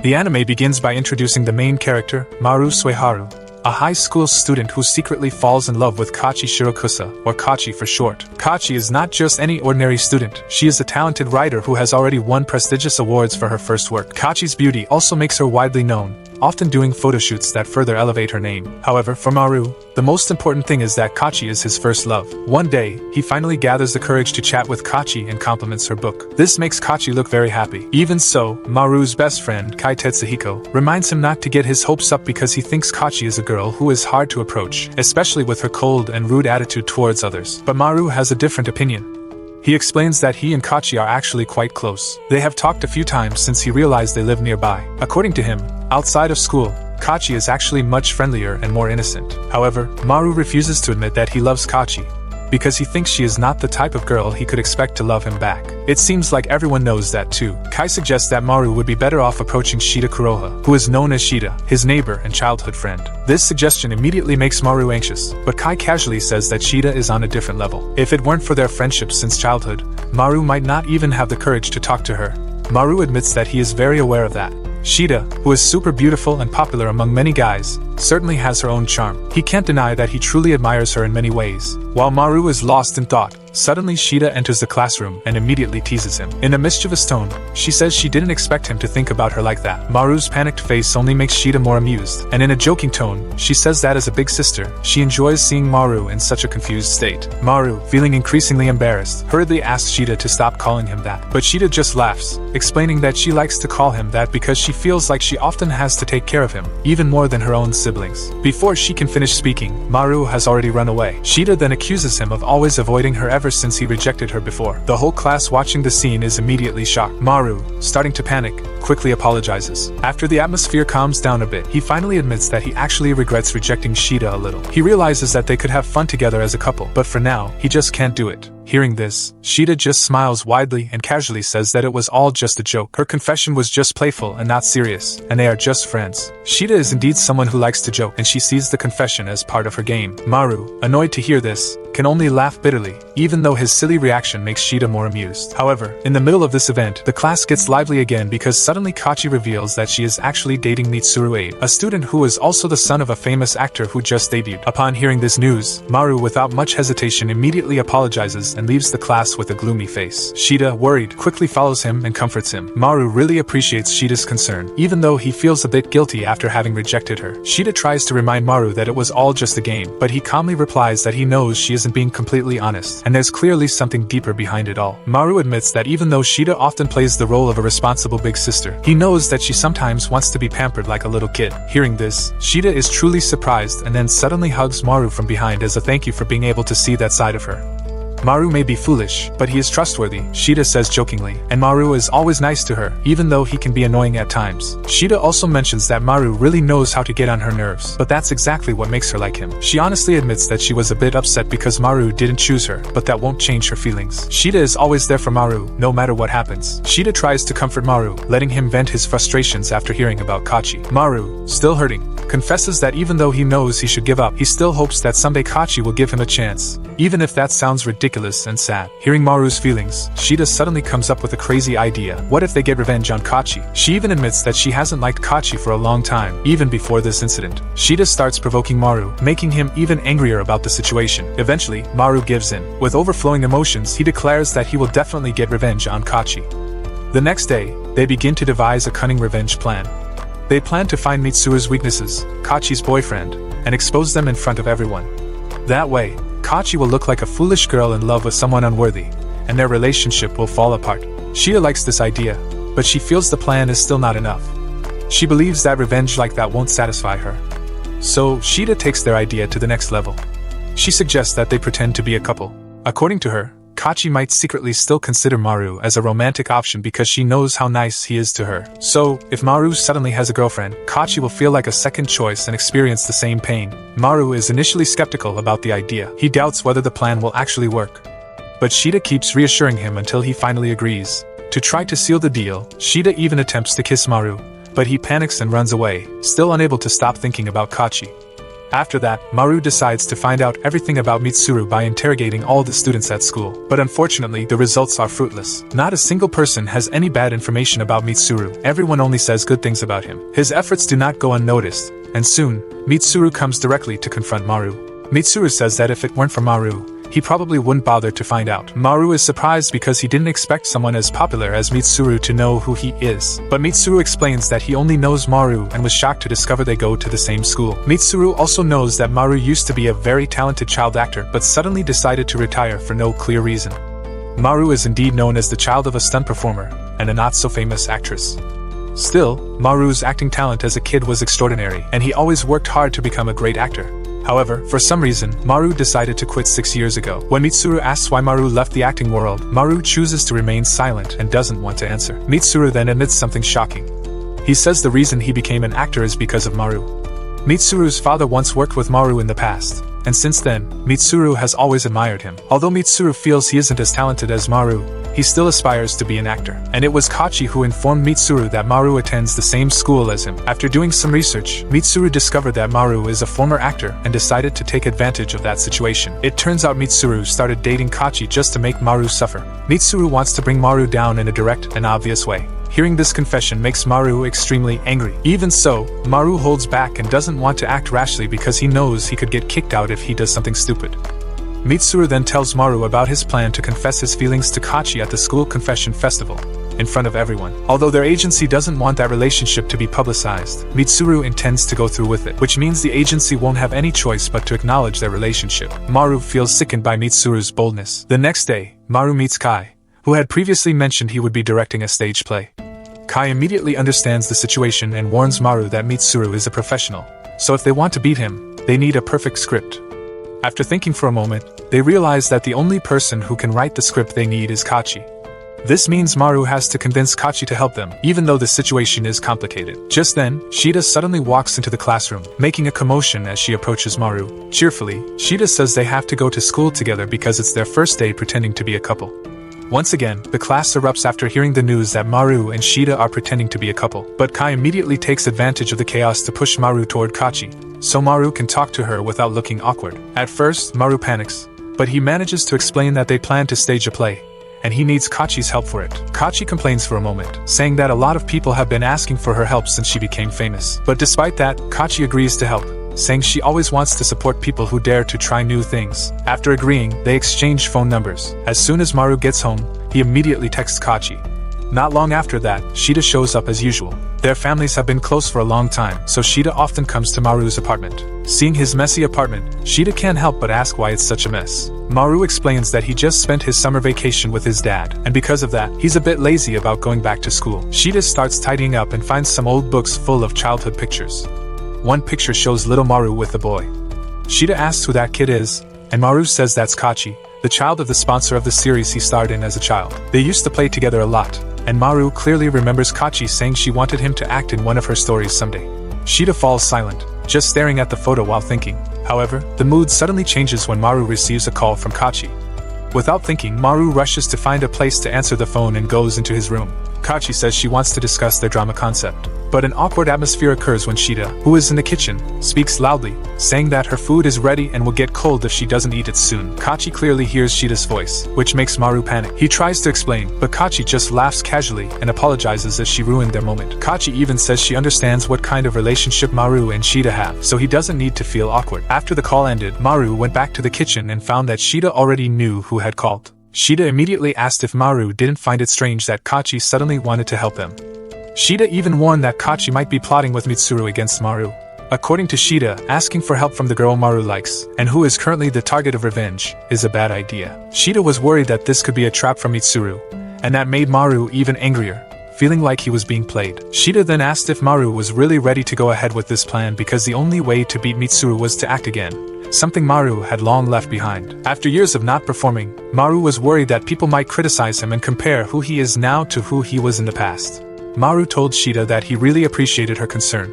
The anime begins by introducing the main character, Maru Sueharu, a high school student who secretly falls in love with Kachi Shirokusa, or Kachi for short. Kachi is not just any ordinary student, she is a talented writer who has already won prestigious awards for her first work. Kachi's beauty also makes her widely known, often doing photoshoots that further elevate her name. However, for Maru, the most important thing is that Kachi is his first love. One day, he finally gathers the courage to chat with Kachi and compliments her book. This makes Kachi look very happy. Even so, Maru's best friend, Kai Tetsuhiko, reminds him not to get his hopes up because he thinks Kachi is a girl who is hard to approach, especially with her cold and rude attitude towards others. But Maru has a different opinion. He explains that he and Kachi are actually quite close. They have talked a few times since he realized they live nearby. According to him, outside of school, Kachi is actually much friendlier and more innocent. However, Maru refuses to admit that he loves Kachi, because he thinks she is not the type of girl he could expect to love him back. It seems like everyone knows that too. Kai suggests that Maru would be better off approaching Shida Kuroha, who is known as Shida, his neighbor and childhood friend. This suggestion immediately makes Maru anxious, but Kai casually says that Shida is on a different level. If it weren't for their friendship since childhood, Maru might not even have the courage to talk to her. Maru admits that he is very aware of that. Shida, who is super beautiful and popular among many guys, certainly has her own charm. He can't deny that he truly admires her in many ways. While Maru is lost in thought, suddenly Shida enters the classroom and immediately teases him. In a mischievous tone, she says she didn't expect him to think about her like that. Maru's panicked face only makes Shida more amused, and in a joking tone, she says that as a big sister, she enjoys seeing Maru in such a confused state. Maru, feeling increasingly embarrassed, hurriedly asks Shida to stop calling him that. But Shida just laughs, explaining that she likes to call him that because she feels like she often has to take care of him, even more than her own siblings. Before she can finish speaking, Maru has already run away. Shida then accuses him of always avoiding her ever since he rejected her before. The whole class watching the scene is immediately shocked. Maru, starting to panic, quickly apologizes. After the atmosphere calms down a bit, he finally admits that he actually regrets rejecting Shida a little. He realizes that they could have fun together as a couple, but for now, he just can't do it. Hearing this, Shida just smiles widely and casually says that it was all just a joke. Her confession was just playful and not serious, and they are just friends. Shida is indeed someone who likes to joke, and she sees the confession as part of her game. Maru, annoyed to hear this, can only laugh bitterly, even though his silly reaction makes Shida more amused. However, in the middle of this event, the class gets lively again because suddenly Kachi reveals that she is actually dating Mitsuru Abe, a student who is also the son of a famous actor who just debuted. Upon hearing this news, Maru without much hesitation immediately apologizes and leaves the class with a gloomy face. Shida, worried, quickly follows him and comforts him. Maru really appreciates Shida's concern, even though he feels a bit guilty after having rejected her. Shida tries to remind Maru that it was all just a game, but he calmly replies that he knows she isn't being completely honest, and there's clearly something deeper behind it all. Maru admits that even though Shida often plays the role of a responsible big sister, he knows that she sometimes wants to be pampered like a little kid. Hearing this, Shida is truly surprised and then suddenly hugs Maru from behind as a thank you for being able to see that side of her. Maru may be foolish, but he is trustworthy, Shida says jokingly, and Maru is always nice to her, even though he can be annoying at times. Shida also mentions that Maru really knows how to get on her nerves, but that's exactly what makes her like him. She honestly admits that she was a bit upset because Maru didn't choose her, but that won't change her feelings. Shida is always there for Maru, no matter what happens. Shida tries to comfort Maru, letting him vent his frustrations after hearing about Kachi. Maru, still hurting, confesses that even though he knows he should give up, he still hopes that someday Kachi will give him a chance, even if that sounds ridiculous and sad. Hearing Maru's feelings, Shida suddenly comes up with a crazy idea. What if they get revenge on Kachi? She even admits that she hasn't liked Kachi for a long time, even before this incident. Shida starts provoking Maru, making him even angrier about the situation. Eventually, Maru gives in. With overflowing emotions, he declares that he will definitely get revenge on Kachi. The next day, they begin to devise a cunning revenge plan. They plan to find Mitsuru's weaknesses, Kachi's boyfriend, and expose them in front of everyone. That way, Kachi will look like a foolish girl in love with someone unworthy, and their relationship will fall apart. Shida likes this idea, but she feels the plan is still not enough. She believes that revenge like that won't satisfy her. So, Shida takes their idea to the next level. She suggests that they pretend to be a couple. According to her, Kachi might secretly still consider Maru as a romantic option because she knows how nice he is to her. So, if Maru suddenly has a girlfriend, Kachi will feel like a second choice and experience the same pain. Maru is initially skeptical about the idea. He doubts whether the plan will actually work. But Shida keeps reassuring him until he finally agrees. To try to seal the deal, Shida even attempts to kiss Maru, but he panics and runs away, still unable to stop thinking about Kachi. After that, Maru decides to find out everything about Mitsuru by interrogating all the students at school. But unfortunately, the results are fruitless. Not a single person has any bad information about Mitsuru. Everyone only says good things about him. His efforts do not go unnoticed, and soon, Mitsuru comes directly to confront Maru. Mitsuru says that if it weren't for Maru, he probably wouldn't bother to find out. Maru is surprised because he didn't expect someone as popular as Mitsuru to know who he is. But Mitsuru explains that he only knows Maru and was shocked to discover they go to the same school. Mitsuru also knows that Maru used to be a very talented child actor but suddenly decided to retire for no clear reason. Maru is indeed known as the child of a stunt performer and a not-so-famous actress. Still, Maru's acting talent as a kid was extraordinary, and he always worked hard to become a great actor. However, for some reason, Maru decided to quit 6 years ago. When Mitsuru asks why Maru left the acting world, Maru chooses to remain silent and doesn't want to answer. Mitsuru then admits something shocking. He says the reason he became an actor is because of Maru. Mitsuru's father once worked with Maru in the past, and since then, Mitsuru has always admired him. Although Mitsuru feels he isn't as talented as Maru, he still aspires to be an actor. And it was Kachi who informed Mitsuru that Maru attends the same school as him. After doing some research, Mitsuru discovered that Maru is a former actor and decided to take advantage of that situation. It turns out Mitsuru started dating Kachi just to make Maru suffer. Mitsuru wants to bring Maru down in a direct and obvious way. Hearing this confession makes Maru extremely angry. Even so, Maru holds back and doesn't want to act rashly because he knows he could get kicked out if he does something stupid. Mitsuru then tells Maru about his plan to confess his feelings to Kachi at the school confession festival, in front of everyone. Although their agency doesn't want that relationship to be publicized, Mitsuru intends to go through with it, which means the agency won't have any choice but to acknowledge their relationship. Maru feels sickened by Mitsuru's boldness. The next day, Maru meets Kai, who had previously mentioned he would be directing a stage play. Kai immediately understands the situation and warns Maru that Mitsuru is a professional, so if they want to beat him, they need a perfect script. After thinking for a moment, they realize that the only person who can write the script they need is Kachi. This means Maru has to convince Kachi to help them, even though the situation is complicated. Just then, Shida suddenly walks into the classroom, making a commotion as she approaches Maru. Cheerfully, Shida says they have to go to school together because it's their first day pretending to be a couple. Once again, the class erupts after hearing the news that Maru and Shida are pretending to be a couple. But Kai immediately takes advantage of the chaos to push Maru toward Kachi, so Maru can talk to her without looking awkward. At first, Maru panics, but he manages to explain that they plan to stage a play, and he needs Kachi's help for it. Kachi complains for a moment, saying that a lot of people have been asking for her help since she became famous. But despite that, Kachi agrees to help, saying she always wants to support people who dare to try new things. After agreeing, they exchange phone numbers. As soon as Maru gets home, he immediately texts Kachi. Not long after that, Shida shows up as usual. Their families have been close for a long time, so Shida often comes to Maru's apartment. Seeing his messy apartment, Shida can't help but ask why it's such a mess. Maru explains that he just spent his summer vacation with his dad, and because of that, he's a bit lazy about going back to school. Shida starts tidying up and finds some old books full of childhood pictures. One picture shows little Maru with a boy. Shida asks who that kid is, and Maru says that's Kachi, the child of the sponsor of the series he starred in as a child. They used to play together a lot, and Maru clearly remembers Kachi saying she wanted him to act in one of her stories someday. Shida falls silent, just staring at the photo while thinking. However, the mood suddenly changes when Maru receives a call from Kachi. Without thinking, Maru rushes to find a place to answer the phone and goes into his room. Kachi says she wants to discuss their drama concept, but an awkward atmosphere occurs when Shida, who is in the kitchen, speaks loudly, saying that her food is ready and will get cold if she doesn't eat it soon. Kachi clearly hears Shida's voice, which makes Maru panic. He tries to explain, but Kachi just laughs casually and apologizes as she ruined their moment. Kachi even says she understands what kind of relationship Maru and Shida have, so he doesn't need to feel awkward. After the call ended, Maru went back to the kitchen and found that Shida already knew who had called. Shida immediately asked if Maru didn't find it strange that Kachi suddenly wanted to help them. Shida even warned that Kachi might be plotting with Mitsuru against Maru. According to Shida, asking for help from the girl Maru likes, and who is currently the target of revenge, is a bad idea. Shida was worried that this could be a trap from Mitsuru, and that made Maru even angrier, feeling like he was being played. Shida then asked if Maru was really ready to go ahead with this plan because the only way to beat Mitsuru was to act again, something Maru had long left behind. After years of not performing, Maru was worried that people might criticize him and compare who he is now to who he was in the past. Maru told Shida that he really appreciated her concern,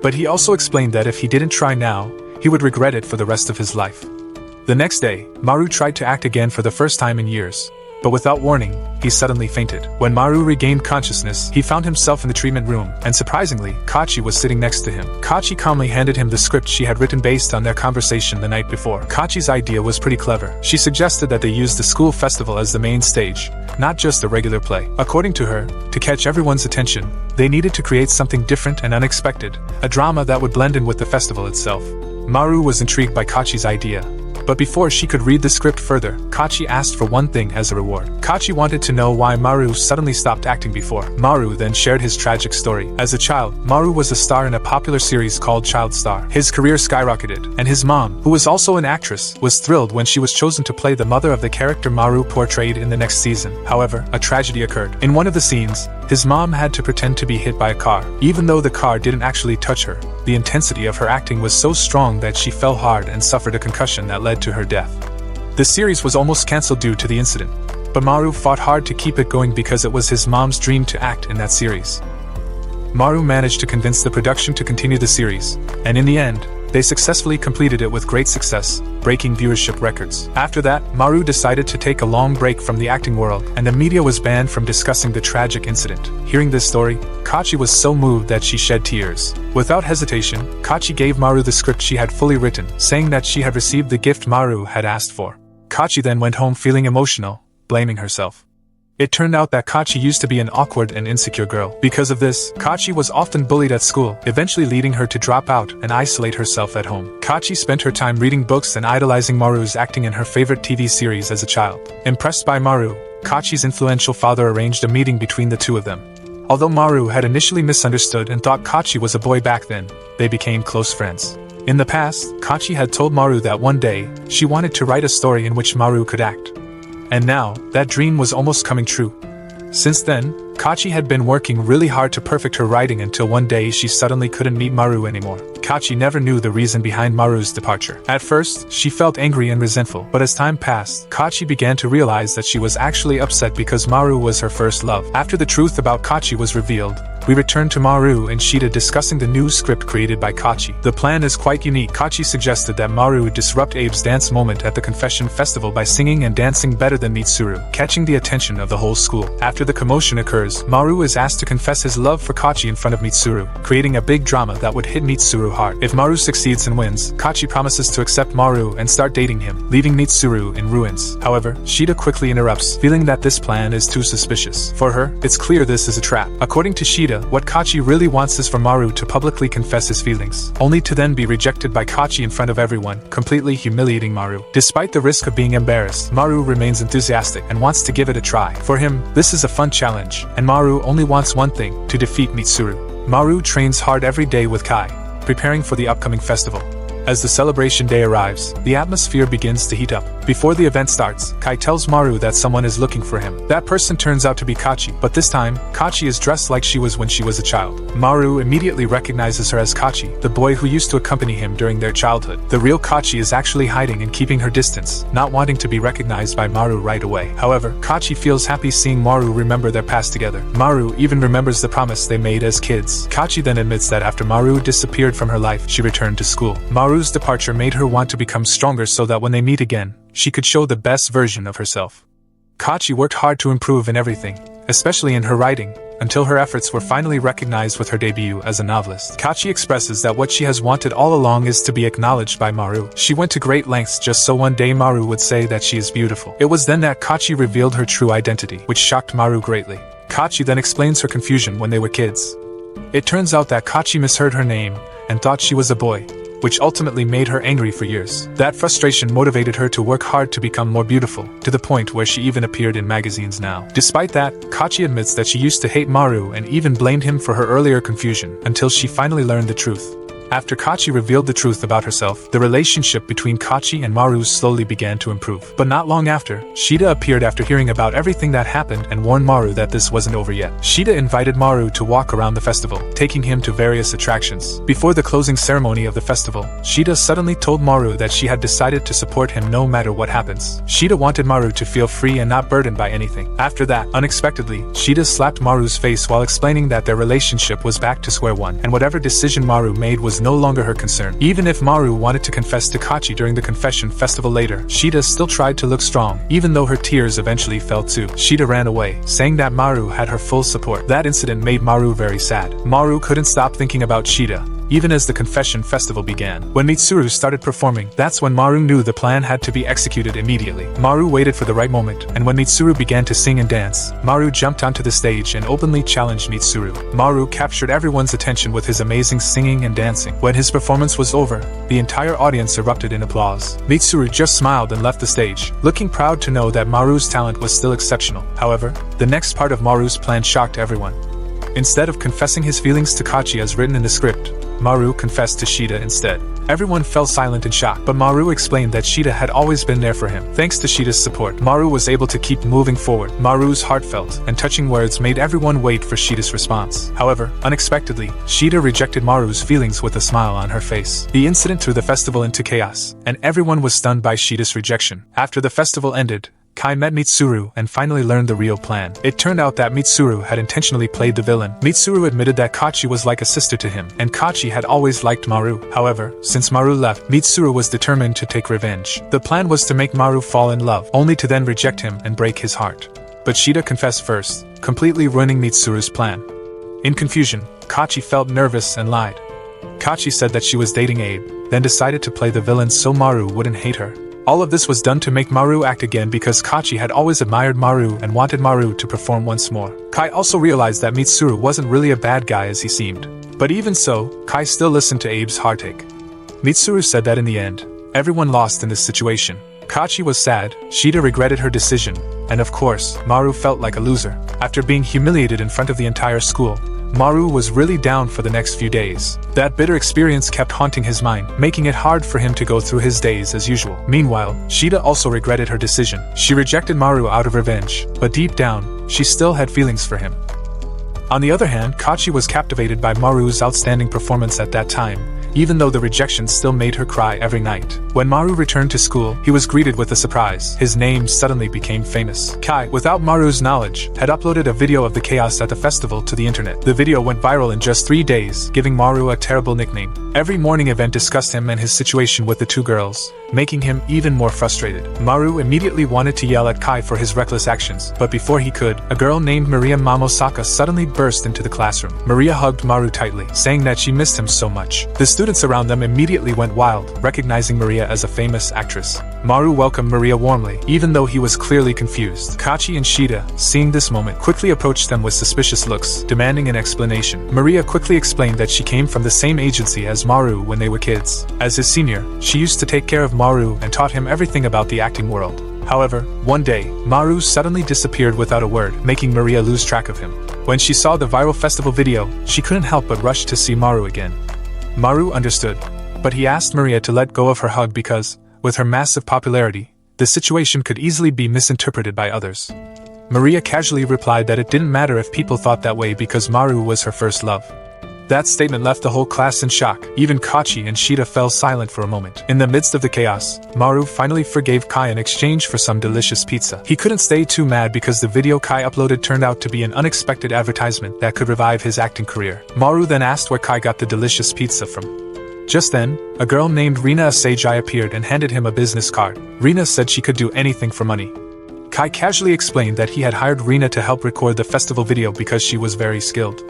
but he also explained that if he didn't try now, he would regret it for the rest of his life. The next day, Maru tried to act again for the first time in years, but without warning, he suddenly fainted. When Maru regained consciousness, he found himself in the treatment room, and surprisingly, Kachi was sitting next to him. Kachi calmly handed him the script she had written based on their conversation the night before. Kachi's idea was pretty clever. She suggested that they use the school festival as the main stage, not just a regular play. According to her, to catch everyone's attention, they needed to create something different and unexpected, a drama that would blend in with the festival itself. Maru was intrigued by Kachi's idea. But before she could read the script further, Kachi asked for one thing as a reward. Kachi wanted to know why Maru suddenly stopped acting before. Maru then shared his tragic story. As a child, Maru was a star in a popular series called Child Star. His career skyrocketed, and his mom, who was also an actress, was thrilled when she was chosen to play the mother of the character Maru portrayed in the next season. However, a tragedy occurred. In one of the scenes, his mom had to pretend to be hit by a car. Even though the car didn't actually touch her, the intensity of her acting was so strong that she fell hard and suffered a concussion that led to her death. The series was almost cancelled due to the incident, but Maru fought hard to keep it going because it was his mom's dream to act in that series. Maru managed to convince the production to continue the series, and in the end, they successfully completed it with great success, breaking viewership records. After that, Maru decided to take a long break from the acting world, and the media was banned from discussing the tragic incident. Hearing this story, Kachi was so moved that she shed tears. Without hesitation, Kachi gave Maru the script she had fully written, saying that she had received the gift Maru had asked for. Kachi then went home feeling emotional, blaming herself. It turned out that Kachi used to be an awkward and insecure girl. Because of this, Kachi was often bullied at school, eventually leading her to drop out and isolate herself at home. Kachi spent her time reading books and idolizing Maru's acting in her favorite TV series as a child. Impressed by Maru, Kachi's influential father arranged a meeting between the two of them. Although Maru had initially misunderstood and thought Kachi was a boy back then, they became close friends. In the past, Kachi had told Maru that one day, she wanted to write a story in which Maru could act. And now, that dream was almost coming true. Since then, Kachi had been working really hard to perfect her writing until one day she suddenly couldn't meet Maru anymore. Kachi never knew the reason behind Maru's departure. At first, she felt angry and resentful, but as time passed, Kachi began to realize that she was actually upset because Maru was her first love. After the truth about Kachi was revealed, we return to Maru and Shida discussing the new script created by Kachi. The plan is quite unique. Kachi suggested that Maru disrupt Abe's dance moment at the confession festival by singing and dancing better than Mitsuru, catching the attention of the whole school. After the commotion occurs, Maru is asked to confess his love for Kachi in front of Mitsuru, creating a big drama that would hit Mitsuru hard. If Maru succeeds and wins, Kachi promises to accept Maru and start dating him, leaving Mitsuru in ruins. However, Shida quickly interrupts, feeling that this plan is too suspicious. For her, it's clear this is a trap. According to Shida, what Kachi really wants is for Maru to publicly confess his feelings, only to then be rejected by Kachi in front of everyone, completely humiliating Maru. Despite the risk of being embarrassed, Maru remains enthusiastic and wants to give it a try. For him, this is a fun challenge, and Maru only wants one thing, to defeat Mitsuru. Maru trains hard every day with Kai, preparing for the upcoming festival. As the celebration day arrives, the atmosphere begins to heat up. Before the event starts, Kai tells Maru that someone is looking for him. That person turns out to be Kachi, but this time, Kachi is dressed like she was when she was a child. Maru immediately recognizes her as Kachi, the boy who used to accompany him during their childhood. The real Kachi is actually hiding and keeping her distance, not wanting to be recognized by Maru right away. However, Kachi feels happy seeing Maru remember their past together. Maru even remembers the promise they made as kids. Kachi then admits that after Maru disappeared from her life, she returned to school. Maru's departure made her want to become stronger so that when they meet again, she could show the best version of herself. Kachi worked hard to improve in everything, especially in her writing, until her efforts were finally recognized with her debut as a novelist. Kachi expresses that what she has wanted all along is to be acknowledged by Maru. She went to great lengths just so one day Maru would say that she is beautiful. It was then that Kachi revealed her true identity, which shocked Maru greatly. Kachi then explains her confusion when they were kids. It turns out that Kachi misheard her name and thought she was a boy, which ultimately made her angry for years. That frustration motivated her to work hard to become more beautiful, to the point where she even appeared in magazines now. Despite that, Kachi admits that she used to hate Maru and even blamed him for her earlier confusion, until she finally learned the truth. After Kachi revealed the truth about herself, the relationship between Kachi and Maru slowly began to improve. But not long after, Shida appeared after hearing about everything that happened and warned Maru that this wasn't over yet. Shida invited Maru to walk around the festival, taking him to various attractions. Before the closing ceremony of the festival, Shida suddenly told Maru that she had decided to support him no matter what happens. Shida wanted Maru to feel free and not burdened by anything. After that, unexpectedly, Shida slapped Maru's face while explaining that their relationship was back to square one, and whatever decision Maru made was was no longer her concern. Even if Maru wanted to confess to Kachi during the confession festival later, Shida still tried to look strong, even though her tears eventually fell too. Shida ran away, saying that Maru had her full support. That incident made Maru very sad. Maru couldn't stop thinking about Shida, even as the confession festival began. When Mitsuru started performing, that's when Maru knew the plan had to be executed immediately. Maru waited for the right moment, and when Mitsuru began to sing and dance, Maru jumped onto the stage and openly challenged Mitsuru. Maru captured everyone's attention with his amazing singing and dancing. When his performance was over, the entire audience erupted in applause. Mitsuru just smiled and left the stage, looking proud to know that Maru's talent was still exceptional. However, the next part of Maru's plan shocked everyone. Instead of confessing his feelings to Kachi as written in the script, Maru confessed to Shida instead. Everyone fell silent in shock, but Maru explained that Shida had always been there for him. Thanks to Shida's support, Maru was able to keep moving forward. Maru's heartfelt and touching words made everyone wait for Shida's response. However, unexpectedly, Shida rejected Maru's feelings with a smile on her face. The incident threw the festival into chaos, and everyone was stunned by Shida's rejection. After the festival ended, Kai met Mitsuru and finally learned the real plan. It turned out that Mitsuru had intentionally played the villain. Mitsuru admitted that Kachi was like a sister to him, and Kachi had always liked Maru. However, since Maru left, Mitsuru was determined to take revenge. The plan was to make Maru fall in love, only to then reject him and break his heart. But Shida confessed first, completely ruining Mitsuru's plan. In confusion, Kachi felt nervous and lied. Kachi said that she was dating Abe, then decided to play the villain so Maru wouldn't hate her. All of this was done to make Maru act again because Kachi had always admired Maru and wanted Maru to perform once more. Kai also realized that Mitsuru wasn't really a bad guy as he seemed. But even so, Kai still listened to Abe's heartache. Mitsuru said that in the end, everyone lost in this situation. Kachi was sad, Shida regretted her decision, and of course, Maru felt like a loser. After being humiliated in front of the entire school, Maru was really down for the next few days. That bitter experience kept haunting his mind, making it hard for him to go through his days as usual. Meanwhile, Shida also regretted her decision. She rejected Maru out of revenge, but deep down, she still had feelings for him. On the other hand, Kachi was captivated by Maru's outstanding performance at that time, even though the rejection still made her cry every night. When Maru returned to school, he was greeted with a surprise. His name suddenly became famous. Kai, without Maru's knowledge, had uploaded a video of the chaos at the festival to the internet. The video went viral in just 3 days, giving Maru a terrible nickname. Every morning event discussed him and his situation with the two girls, making him even more frustrated. Maru immediately wanted to yell at Kai for his reckless actions, but before he could, a girl named Maria Mamosaka suddenly burst into the classroom. Maria hugged Maru tightly, saying that she missed him so much. The students around them immediately went wild, recognizing Maria as a famous actress. Maru welcomed Maria warmly, even though he was clearly confused. Kachi and Shida, seeing this moment, quickly approached them with suspicious looks, demanding an explanation. Maria quickly explained that she came from the same agency as Maru when they were kids. As his senior, she used to take care of Maru and taught him everything about the acting world. However, one day, Maru suddenly disappeared without a word, making Maria lose track of him. When she saw the viral festival video, she couldn't help but rush to see Maru again. Maru understood, but he asked Maria to let go of her hug because, with her massive popularity, the situation could easily be misinterpreted by others. Maria casually replied that it didn't matter if people thought that way because Maru was her first love. That statement left the whole class in shock. Even Kachi and Shida fell silent for a moment. In the midst of the chaos, Maru finally forgave Kai in exchange for some delicious pizza. He couldn't stay too mad because the video Kai uploaded turned out to be an unexpected advertisement that could revive his acting career. Maru then asked where Kai got the delicious pizza from. Just then, a girl named Rina Asagi appeared and handed him a business card. Rina said she could do anything for money. Kai casually explained that he had hired Rina to help record the festival video because she was very skilled.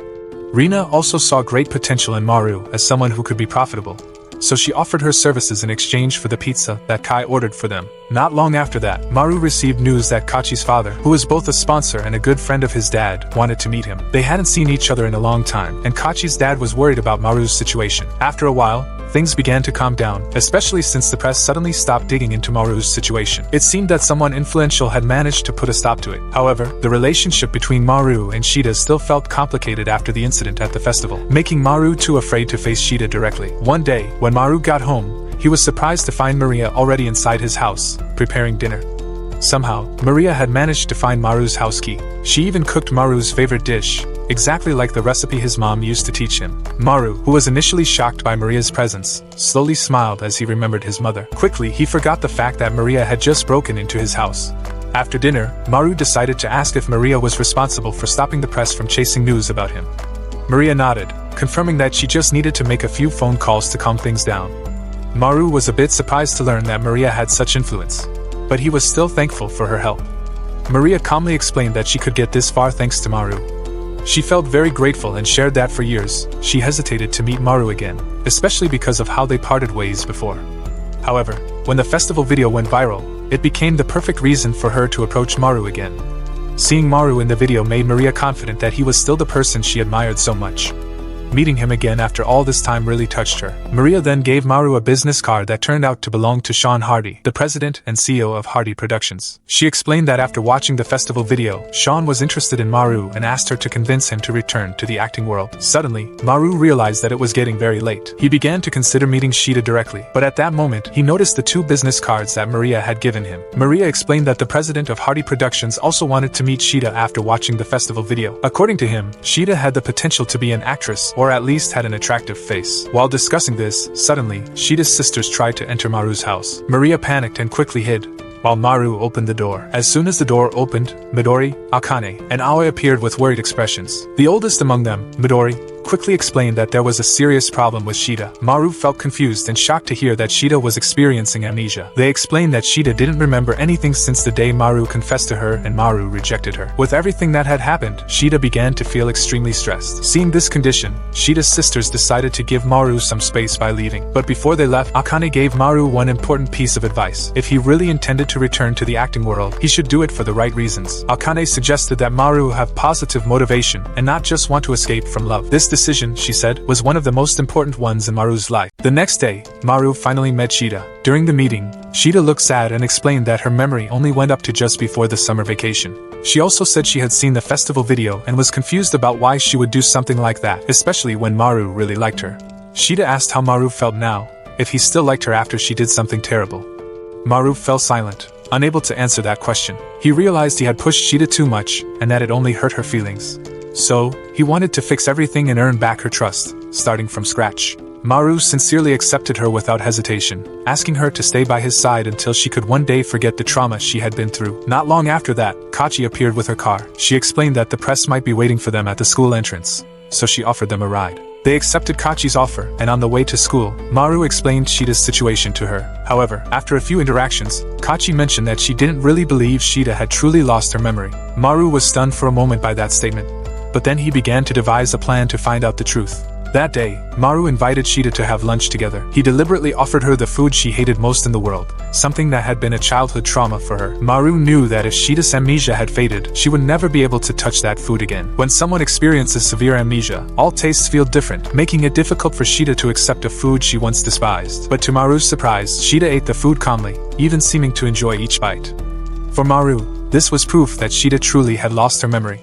Rina also saw great potential in Maru as someone who could be profitable, so she offered her services in exchange for the pizza that Kai ordered for them. Not long after that, Maru received news that Kachi's father, who was both a sponsor and a good friend of his dad, wanted to meet him. They hadn't seen each other in a long time, and Kachi's dad was worried about Maru's situation. After a while, things began to calm down, especially since the press suddenly stopped digging into Maru's situation. It seemed that someone influential had managed to put a stop to it. However, the relationship between Maru and Shida still felt complicated after the incident at the festival, making Maru too afraid to face Shida directly. One day, when Maru got home, he was surprised to find Maria already inside his house, preparing dinner. Somehow, Maria had managed to find Maru's house key. She even cooked Maru's favorite dish, exactly like the recipe his mom used to teach him. Maru, who was initially shocked by Maria's presence, slowly smiled as he remembered his mother. Quickly, he forgot the fact that Maria had just broken into his house. After dinner, Maru decided to ask if Maria was responsible for stopping the press from chasing news about him. Maria nodded, confirming that she just needed to make a few phone calls to calm things down. Maru was a bit surprised to learn that Maria had such influence, but he was still thankful for her help. Maria calmly explained that she could get this far thanks to Maru. She felt very grateful and shared that for years, she hesitated to meet Maru again, especially because of how they parted ways before. However, when the festival video went viral, it became the perfect reason for her to approach Maru again. Seeing Maru in the video made Maria confident that he was still the person she admired so much. Meeting him again after all this time really touched her. Maria then gave Maru a business card that turned out to belong to Sean Hardy, the president and CEO of Hardy Productions. She explained that after watching the festival video, Sean was interested in Maru and asked her to convince him to return to the acting world. Suddenly, Maru realized that it was getting very late. He began to consider meeting Shida directly, but at that moment, he noticed the 2 business cards that Maria had given him. Maria explained that the president of Hardy Productions also wanted to meet Shida after watching the festival video. According to him, Shida had the potential to be an actress, or at least had an attractive face. While discussing this, suddenly, Shida's sisters tried to enter Maru's house. Maria panicked and quickly hid, while Maru opened the door. As soon as the door opened, Midori, Akane, and Aoi appeared with worried expressions. The oldest among them, Midori, quickly explained that there was a serious problem with Shida. Maru felt confused and shocked to hear that Shida was experiencing amnesia. They explained that Shida didn't remember anything since the day Maru confessed to her and Maru rejected her. With everything that had happened, Shida began to feel extremely stressed. Seeing this condition, Shida's sisters decided to give Maru some space by leaving. But before they left, Akane gave Maru one important piece of advice. If he really intended to return to the acting world, he should do it for the right reasons. Akane suggested that Maru have positive motivation and not just want to escape from love. This decision, she said, was one of the most important ones in Maru's life. The next day, Maru finally met Shida. During the meeting, Shida looked sad and explained that her memory only went up to just before the summer vacation. She also said she had seen the festival video and was confused about why she would do something like that, especially when Maru really liked her. Shida asked how Maru felt now, if he still liked her after she did something terrible. Maru fell silent, unable to answer that question. He realized he had pushed Shida too much and that it only hurt her feelings. So, he wanted to fix everything and earn back her trust, starting from scratch. Maru sincerely accepted her without hesitation, asking her to stay by his side until she could one day forget the trauma she had been through. Not long after that, Kachi appeared with her car. She explained that the press might be waiting for them at the school entrance, so she offered them a ride. They accepted Kachi's offer, and on the way to school, Maru explained Shida's situation to her. However, after a few interactions, Kachi mentioned that she didn't really believe Shida had truly lost her memory. Maru was stunned for a moment by that statement, but then he began to devise a plan to find out the truth. That day, Maru invited Shida to have lunch together. He deliberately offered her the food she hated most in the world, something that had been a childhood trauma for her. Maru knew that if Shida's amnesia had faded, she would never be able to touch that food again. When someone experiences severe amnesia, all tastes feel different, making it difficult for Shida to accept a food she once despised. But to Maru's surprise, Shida ate the food calmly, even seeming to enjoy each bite. For Maru, this was proof that Shida truly had lost her memory.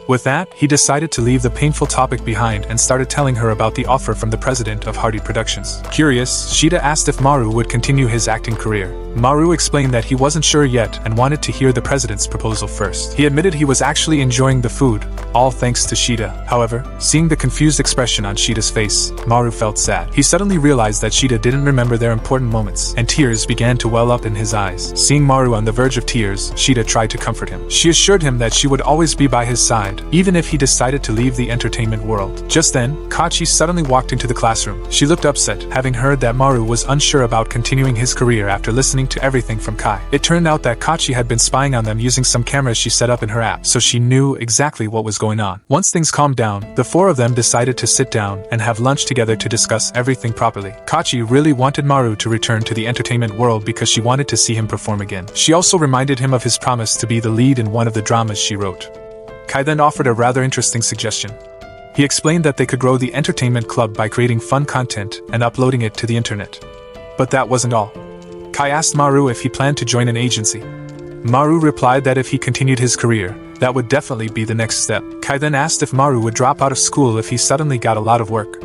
With that, he decided to leave the painful topic behind and started telling her about the offer from the president of Hardy Productions. Curious, Shida asked if Maru would continue his acting career. Maru explained that he wasn't sure yet and wanted to hear the president's proposal first. He admitted he was actually enjoying the food, all thanks to Shida. However, seeing the confused expression on Shida's face, Maru felt sad. He suddenly realized that Shida didn't remember their important moments, and tears began to well up in his eyes. Seeing Maru on the verge of tears, Shida tried to comfort him. She assured him that she would always be by his side, even if he decided to leave the entertainment world. Just then, Kachi suddenly walked into the classroom. She looked upset, having heard that Maru was unsure about continuing his career after listening to everything from Kai. It turned out that Kachi had been spying on them using some cameras she set up in her app, so she knew exactly what was going on. Once things calmed down, the four of them decided to sit down and have lunch together to discuss everything properly. Kachi really wanted Maru to return to the entertainment world because she wanted to see him perform again. She also reminded him of his promise to be the lead in one of the dramas she wrote. Kai then offered a rather interesting suggestion. He explained that they could grow the entertainment club by creating fun content and uploading it to the internet. But that wasn't all. Kai asked Maru if he planned to join an agency. Maru replied that if he continued his career, that would definitely be the next step. Kai then asked if Maru would drop out of school if he suddenly got a lot of work.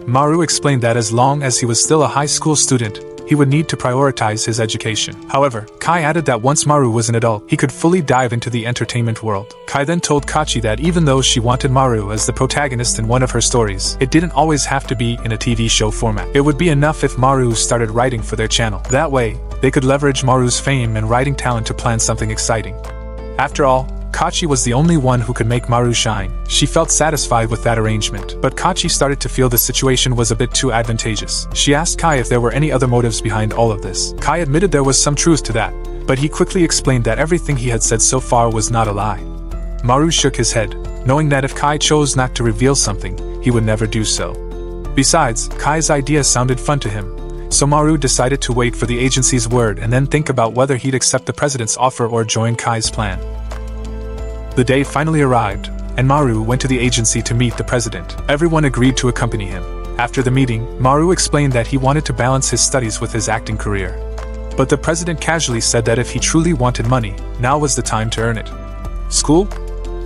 Maru explained that as long as he was still a high school student, he would need to prioritize his education. However, Kai added that once Maru was an adult, he could fully dive into the entertainment world. Kai then told Kachi that even though she wanted Maru as the protagonist in one of her stories, it didn't always have to be in a TV show format. It would be enough if Maru started writing for their channel. That way, they could leverage Maru's fame and writing talent to plan something exciting. After all, Kachi was the only one who could make Maru shine. She felt satisfied with that arrangement, but Kachi started to feel the situation was a bit too advantageous. She asked Kai if there were any other motives behind all of this. Kai admitted there was some truth to that, but he quickly explained that everything he had said so far was not a lie. Maru shook his head, knowing that if Kai chose not to reveal something, he would never do so. Besides, Kai's idea sounded fun to him, so Maru decided to wait for the agency's word and then think about whether he'd accept the president's offer or join Kai's plan. The day finally arrived, and Maru went to the agency to meet the president. Everyone agreed to accompany him. After the meeting, Maru explained that he wanted to balance his studies with his acting career. But the president casually said that if he truly wanted money, now was the time to earn it. School?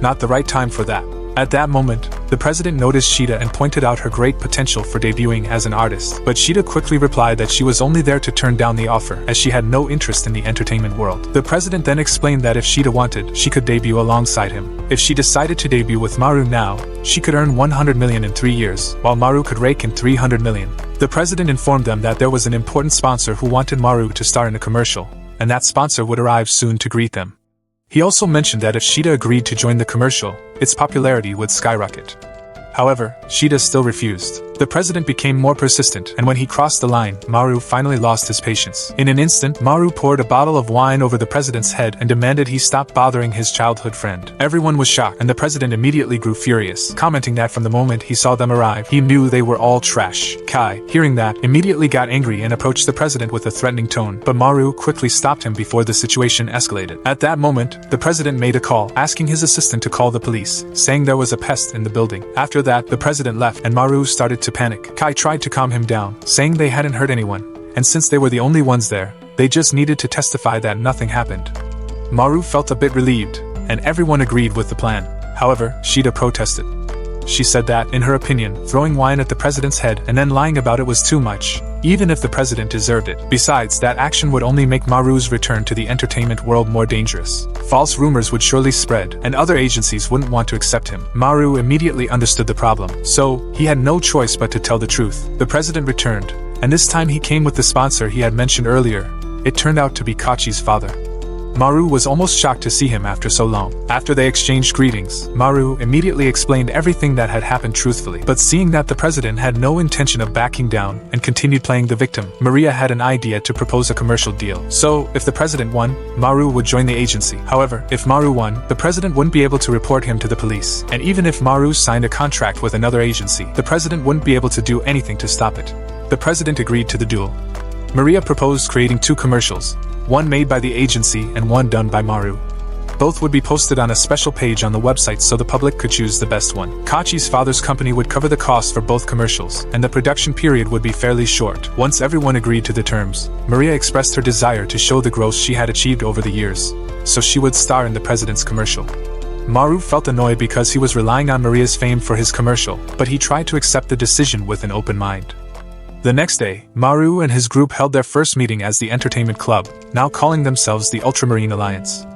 Not the right time for that. At that moment, the president noticed Shida and pointed out her great potential for debuting as an artist, but Shida quickly replied that she was only there to turn down the offer as she had no interest in the entertainment world. The president then explained that if Shida wanted, she could debut alongside him. If she decided to debut with Maru now, she could earn 100 million in 3 years, while Maru could rake in 300 million. The president informed them that there was an important sponsor who wanted Maru to star in a commercial, and that sponsor would arrive soon to greet them. He also mentioned that if Shida agreed to join the commercial, its popularity would skyrocket. However, Shida still refused. The president became more persistent, and when he crossed the line, Maru finally lost his patience. In an instant, Maru poured a bottle of wine over the president's head and demanded he stop bothering his childhood friend. Everyone was shocked, and the president immediately grew furious, commenting that from the moment he saw them arrive, he knew they were all trash. Kai, hearing that, immediately got angry and approached the president with a threatening tone, but Maru quickly stopped him before the situation escalated. At that moment, the president made a call, asking his assistant to call the police, saying there was a pest in the building. After that, the president left, and Maru started to panic. Kai tried to calm him down, saying they hadn't hurt anyone, and since they were the only ones there, they just needed to testify that nothing happened. Maru felt a bit relieved, and everyone agreed with the plan. However, Shida protested. She said that, in her opinion, throwing wine at the president's head and then lying about it was too much, even if the president deserved it. Besides, that action would only make Maru's return to the entertainment world more dangerous. False rumors would surely spread, and other agencies wouldn't want to accept him. Maru immediately understood the problem, so he had no choice but to tell the truth. The president returned, and this time he came with the sponsor he had mentioned earlier. It turned out to be Kachi's father. Maru was almost shocked to see him after so long. After they exchanged greetings, Maru immediately explained everything that had happened truthfully. But seeing that the president had no intention of backing down and continued playing the victim, Maria had an idea to propose a commercial deal. So, if the president won, Maru would join the agency. However, if Maru won, the president wouldn't be able to report him to the police. And even if Maru signed a contract with another agency, the president wouldn't be able to do anything to stop it. The president agreed to the duel. Maria proposed creating 2 commercials, one made by the agency and one done by Maru. Both would be posted on a special page on the website so the public could choose the best one. Kachi's father's company would cover the costs for both commercials, and the production period would be fairly short. Once everyone agreed to the terms, Maria expressed her desire to show the growth she had achieved over the years, so she would star in the president's commercial. Maru felt annoyed because he was relying on Maria's fame for his commercial, but he tried to accept the decision with an open mind. The next day, Maru and his group held their first meeting as the Entertainment Club, now calling themselves the Ultramarine Alliance.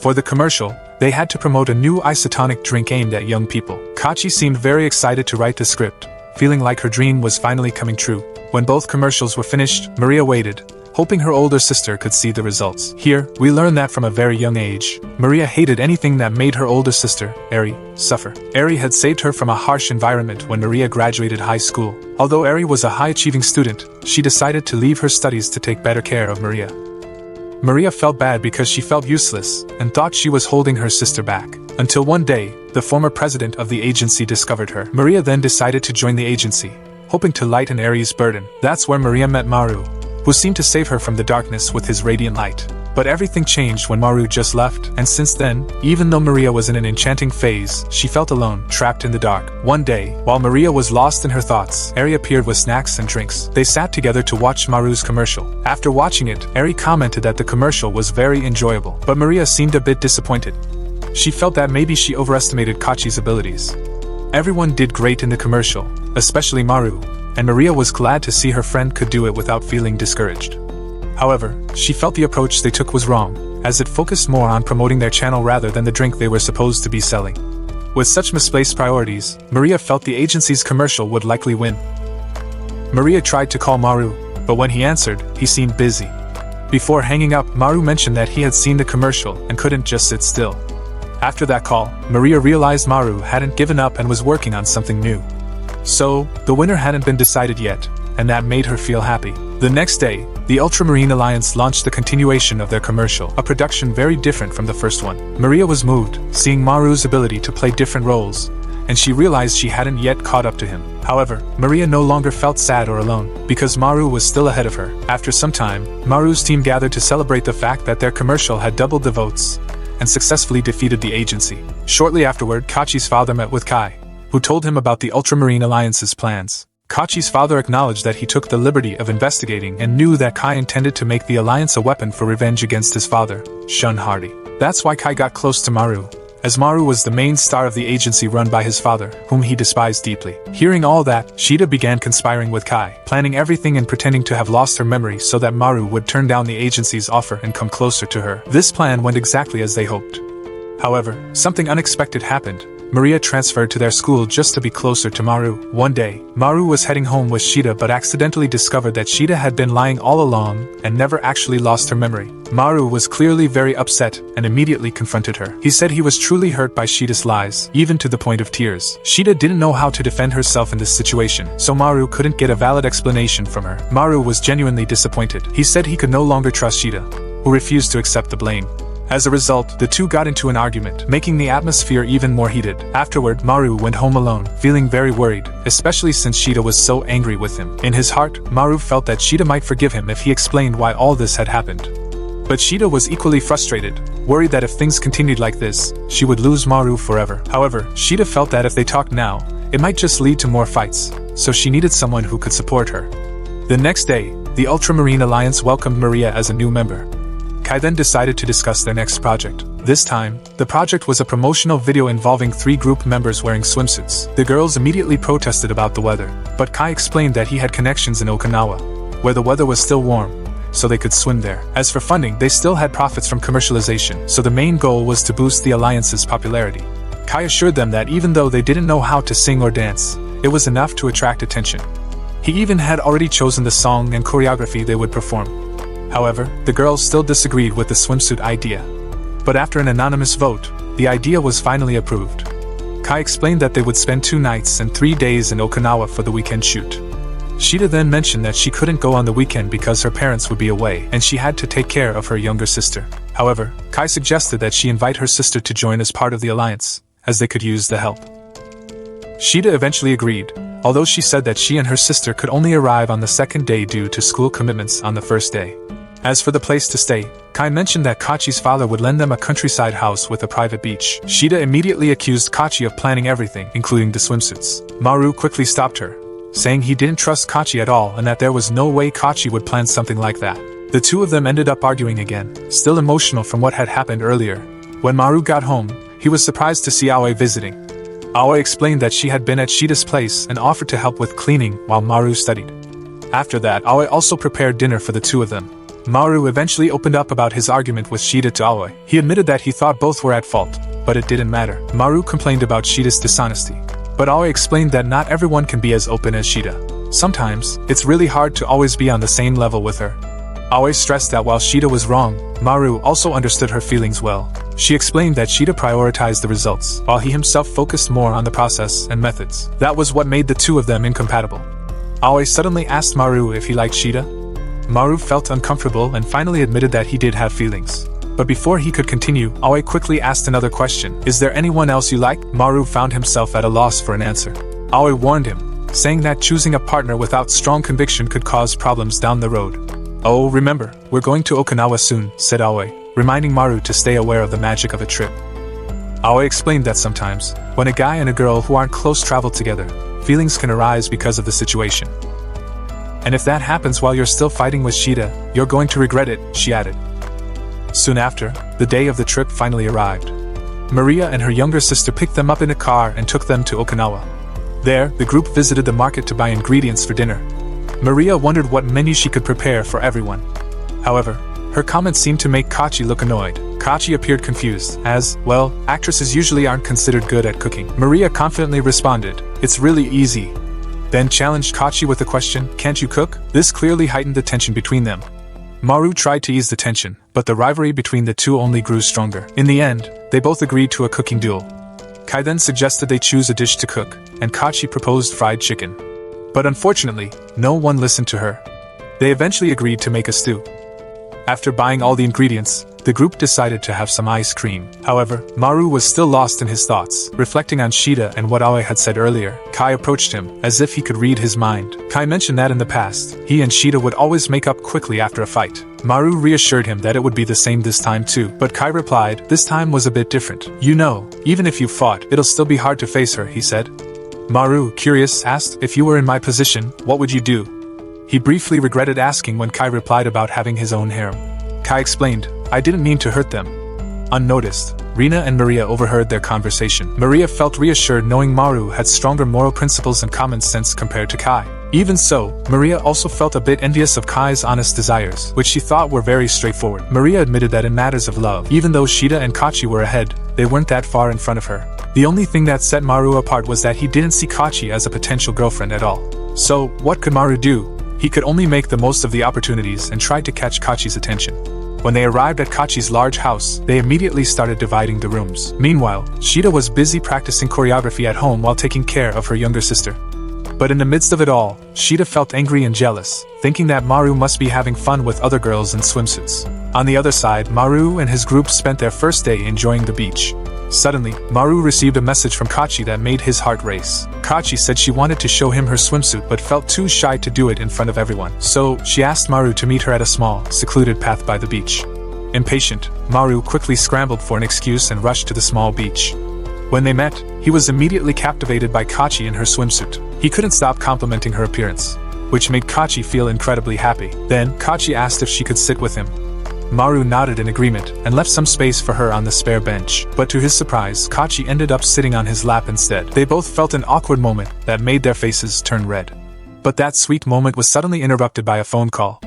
For the commercial, they had to promote a new isotonic drink aimed at young people. Kachi seemed very excited to write the script, feeling like her dream was finally coming true. When both commercials were finished, Maria waited, hoping her older sister could see the results. Here, we learn that from a very young age, Maria hated anything that made her older sister, Eri, suffer. Eri had saved her from a harsh environment when Maria graduated high school. Although Eri was a high-achieving student, she decided to leave her studies to take better care of Maria. Maria felt bad because she felt useless and thought she was holding her sister back. Until one day, the former president of the agency discovered her. Maria then decided to join the agency, hoping to lighten Eri's burden. That's where Maria met Maru, who seemed to save her from the darkness with his radiant light. But everything changed when Maru just left, and since then, even though Maria was in an enchanting phase, she felt alone, trapped in the dark. One day, while Maria was lost in her thoughts, Eri appeared with snacks and drinks. They sat together to watch Maru's commercial. After watching it, Eri commented that the commercial was very enjoyable, but Maria seemed a bit disappointed. She felt that maybe she overestimated Kachi's abilities. Everyone did great in the commercial, especially Maru, and Maria was glad to see her friend could do it without feeling discouraged. However, she felt the approach they took was wrong, as it focused more on promoting their channel rather than the drink they were supposed to be selling. With such misplaced priorities, Maria felt the agency's commercial would likely win. Maria tried to call Maru, but when he answered, he seemed busy. Before hanging up, Maru mentioned that he had seen the commercial and couldn't just sit still. After that call, Maria realized Maru hadn't given up and was working on something new. So, the winner hadn't been decided yet, and that made her feel happy. The next day, the Ultramarine Alliance launched the continuation of their commercial, a production very different from the first one. Maria was moved, seeing Maru's ability to play different roles, and she realized she hadn't yet caught up to him. However, Maria no longer felt sad or alone, because Maru was still ahead of her. After some time, Maru's team gathered to celebrate the fact that their commercial had doubled the votes, and successfully defeated the agency. Shortly afterward, Kachi's father met with Kai, who told him about the Ultramarine Alliance's plans. Kachi's father acknowledged that he took the liberty of investigating and knew that Kai intended to make the Alliance a weapon for revenge against his father, Shun Hardy. That's why Kai got close to Maru, as Maru was the main star of the agency run by his father, whom he despised deeply. Hearing all that, Shida began conspiring with Kai, planning everything and pretending to have lost her memory so that Maru would turn down the agency's offer and come closer to her. This plan went exactly as they hoped. However, something unexpected happened. Maria transferred to their school just to be closer to Maru. One day, Maru was heading home with Shida but accidentally discovered that Shida had been lying all along and never actually lost her memory. Maru was clearly very upset and immediately confronted her. He said he was truly hurt by Shida's lies, even to the point of tears. Shida didn't know how to defend herself in this situation, so Maru couldn't get a valid explanation from her. Maru was genuinely disappointed. He said he could no longer trust Shida, who refused to accept the blame. As a result, the two got into an argument, making the atmosphere even more heated. Afterward, Maru went home alone, feeling very worried, especially since Shida was so angry with him. In his heart, Maru felt that Shida might forgive him if he explained why all this had happened. But Shida was equally frustrated, worried that if things continued like this, she would lose Maru forever. However, Shida felt that if they talked now, it might just lead to more fights, so she needed someone who could support her. The next day, the Ultramarine Alliance welcomed Maria as a new member. Kai then decided to discuss their next project. This time, the project was a promotional video involving 3 group members wearing swimsuits. The girls immediately protested about the weather, but Kai explained that he had connections in Okinawa, where the weather was still warm, so they could swim there. As for funding, they still had profits from commercialization, so the main goal was to boost the Alliance's popularity. Kai assured them that even though they didn't know how to sing or dance, it was enough to attract attention. He even had already chosen the song and choreography they would perform. However, the girls still disagreed with the swimsuit idea. But after an anonymous vote, the idea was finally approved. Kai explained that they would spend 2 nights and 3 days in Okinawa for the weekend shoot. Shida then mentioned that she couldn't go on the weekend because her parents would be away and she had to take care of her younger sister. However, Kai suggested that she invite her sister to join as part of the alliance, as they could use the help. Shida eventually agreed, although she said that she and her sister could only arrive on the second day due to school commitments on the first day. As for the place to stay, Kai mentioned that Kachi's father would lend them a countryside house with a private beach. Shida immediately accused Kachi of planning everything, including the swimsuits. Maru quickly stopped her, saying he didn't trust Kachi at all and that there was no way Kachi would plan something like that. The two of them ended up arguing again, still emotional from what had happened earlier. When Maru got home, he was surprised to see Aoi visiting. Aoi explained that she had been at Shida's place and offered to help with cleaning while Maru studied. After that, Aoi also prepared dinner for the two of them. Maru eventually opened up about his argument with Shida to Aoi. He admitted that he thought both were at fault, but it didn't matter. Maru complained about Shida's dishonesty, but Aoi explained that not everyone can be as open as Shida. Sometimes, it's really hard to always be on the same level with her. Aoi stressed that while Shida was wrong, Maru also understood her feelings well. She explained that Shida prioritized the results, while he himself focused more on the process and methods. That was what made the two of them incompatible. Aoi suddenly asked Maru if he liked Shida. Maru felt uncomfortable and finally admitted that he did have feelings. But before he could continue, Aoi quickly asked another question. Is there anyone else you like? Maru found himself at a loss for an answer. Aoi warned him, saying that choosing a partner without strong conviction could cause problems down the road. Oh, remember, we're going to Okinawa soon, said Aoi, reminding Maru to stay aware of the magic of a trip. Aoi explained that sometimes, when a guy and a girl who aren't close travel together, feelings can arise because of the situation. And if that happens while you're still fighting with Shida, you're going to regret it, she added. Soon after, the day of the trip finally arrived. Maria and her younger sister picked them up in a car and took them to Okinawa. There, the group visited the market to buy ingredients for dinner. Maria wondered what menu she could prepare for everyone. However, her comments seemed to make Kachi look annoyed. Kachi appeared confused, as, well, actresses usually aren't considered good at cooking. Maria confidently responded, "It's really easy." Then challenged Kachi with the question, "Can't you cook?" This clearly heightened the tension between them. Maru tried to ease the tension, but the rivalry between the two only grew stronger. In the end, they both agreed to a cooking duel. Kai then suggested they choose a dish to cook, and Kachi proposed fried chicken. But unfortunately, no one listened to her. They eventually agreed to make a stew. After buying all the ingredients, the group decided to have some ice cream. However, Maru was still lost in his thoughts, reflecting on Shida and what Aoi had said earlier. Kai approached him, as if he could read his mind. Kai mentioned that in the past, he and Shida would always make up quickly after a fight. Maru reassured him that it would be the same this time too, but Kai replied, this time was a bit different. You know, even if you fought, it'll still be hard to face her, he said. Maru, curious, asked, if you were in my position, what would you do? He briefly regretted asking when Kai replied about having his own harem. Kai explained, I didn't mean to hurt them. Unnoticed, Rina and Maria overheard their conversation. Maria felt reassured knowing Maru had stronger moral principles and common sense compared to Kai. Even so, Maria also felt a bit envious of Kai's honest desires, which she thought were very straightforward. Maria admitted that in matters of love, even though Shida and Kachi were ahead, they weren't that far in front of her. The only thing that set Maru apart was that he didn't see Kachi as a potential girlfriend at all. So, what could Maru do? He could only make the most of the opportunities and tried to catch Kachi's attention. When they arrived at Kachi's large house, they immediately started dividing the rooms. Meanwhile, Shida was busy practicing choreography at home while taking care of her younger sister. But in the midst of it all, Shida felt angry and jealous, thinking that Maru must be having fun with other girls in swimsuits. On the other side, Maru and his group spent their first day enjoying the beach. Suddenly, Maru received a message from Kachi that made his heart race. Kachi said she wanted to show him her swimsuit but felt too shy to do it in front of everyone. So, she asked Maru to meet her at a small, secluded path by the beach. Impatient, Maru quickly scrambled for an excuse and rushed to the small beach. When they met, he was immediately captivated by Kachi in her swimsuit. He couldn't stop complimenting her appearance, which made Kachi feel incredibly happy. Then, Kachi asked if she could sit with him. Maru nodded in agreement and left some space for her on the spare bench. But to his surprise, Kachi ended up sitting on his lap instead. They both felt an awkward moment that made their faces turn red. But that sweet moment was suddenly interrupted by a phone call.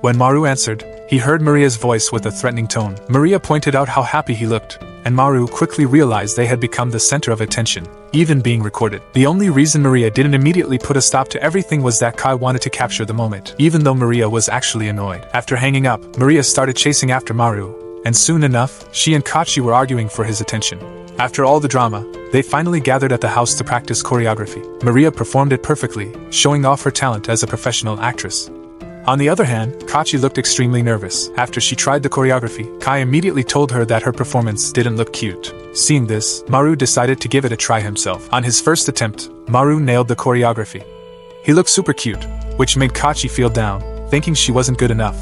When Maru answered, he heard Maria's voice with a threatening tone. Maria pointed out how happy he looked, and Maru quickly realized they had become the center of attention, even being recorded. The only reason Maria didn't immediately put a stop to everything was that Kai wanted to capture the moment, even though Maria was actually annoyed. After hanging up, Maria started chasing after Maru, and soon enough, she and Kachi were arguing for his attention. After all the drama, they finally gathered at the house to practice choreography. Maria performed it perfectly, showing off her talent as a professional actress. On the other hand, Kachi looked extremely nervous. After she tried the choreography, Kai immediately told her that her performance didn't look cute. Seeing this, Maru decided to give it a try himself. On his first attempt, Maru nailed the choreography. He looked super cute, which made Kachi feel down, thinking she wasn't good enough.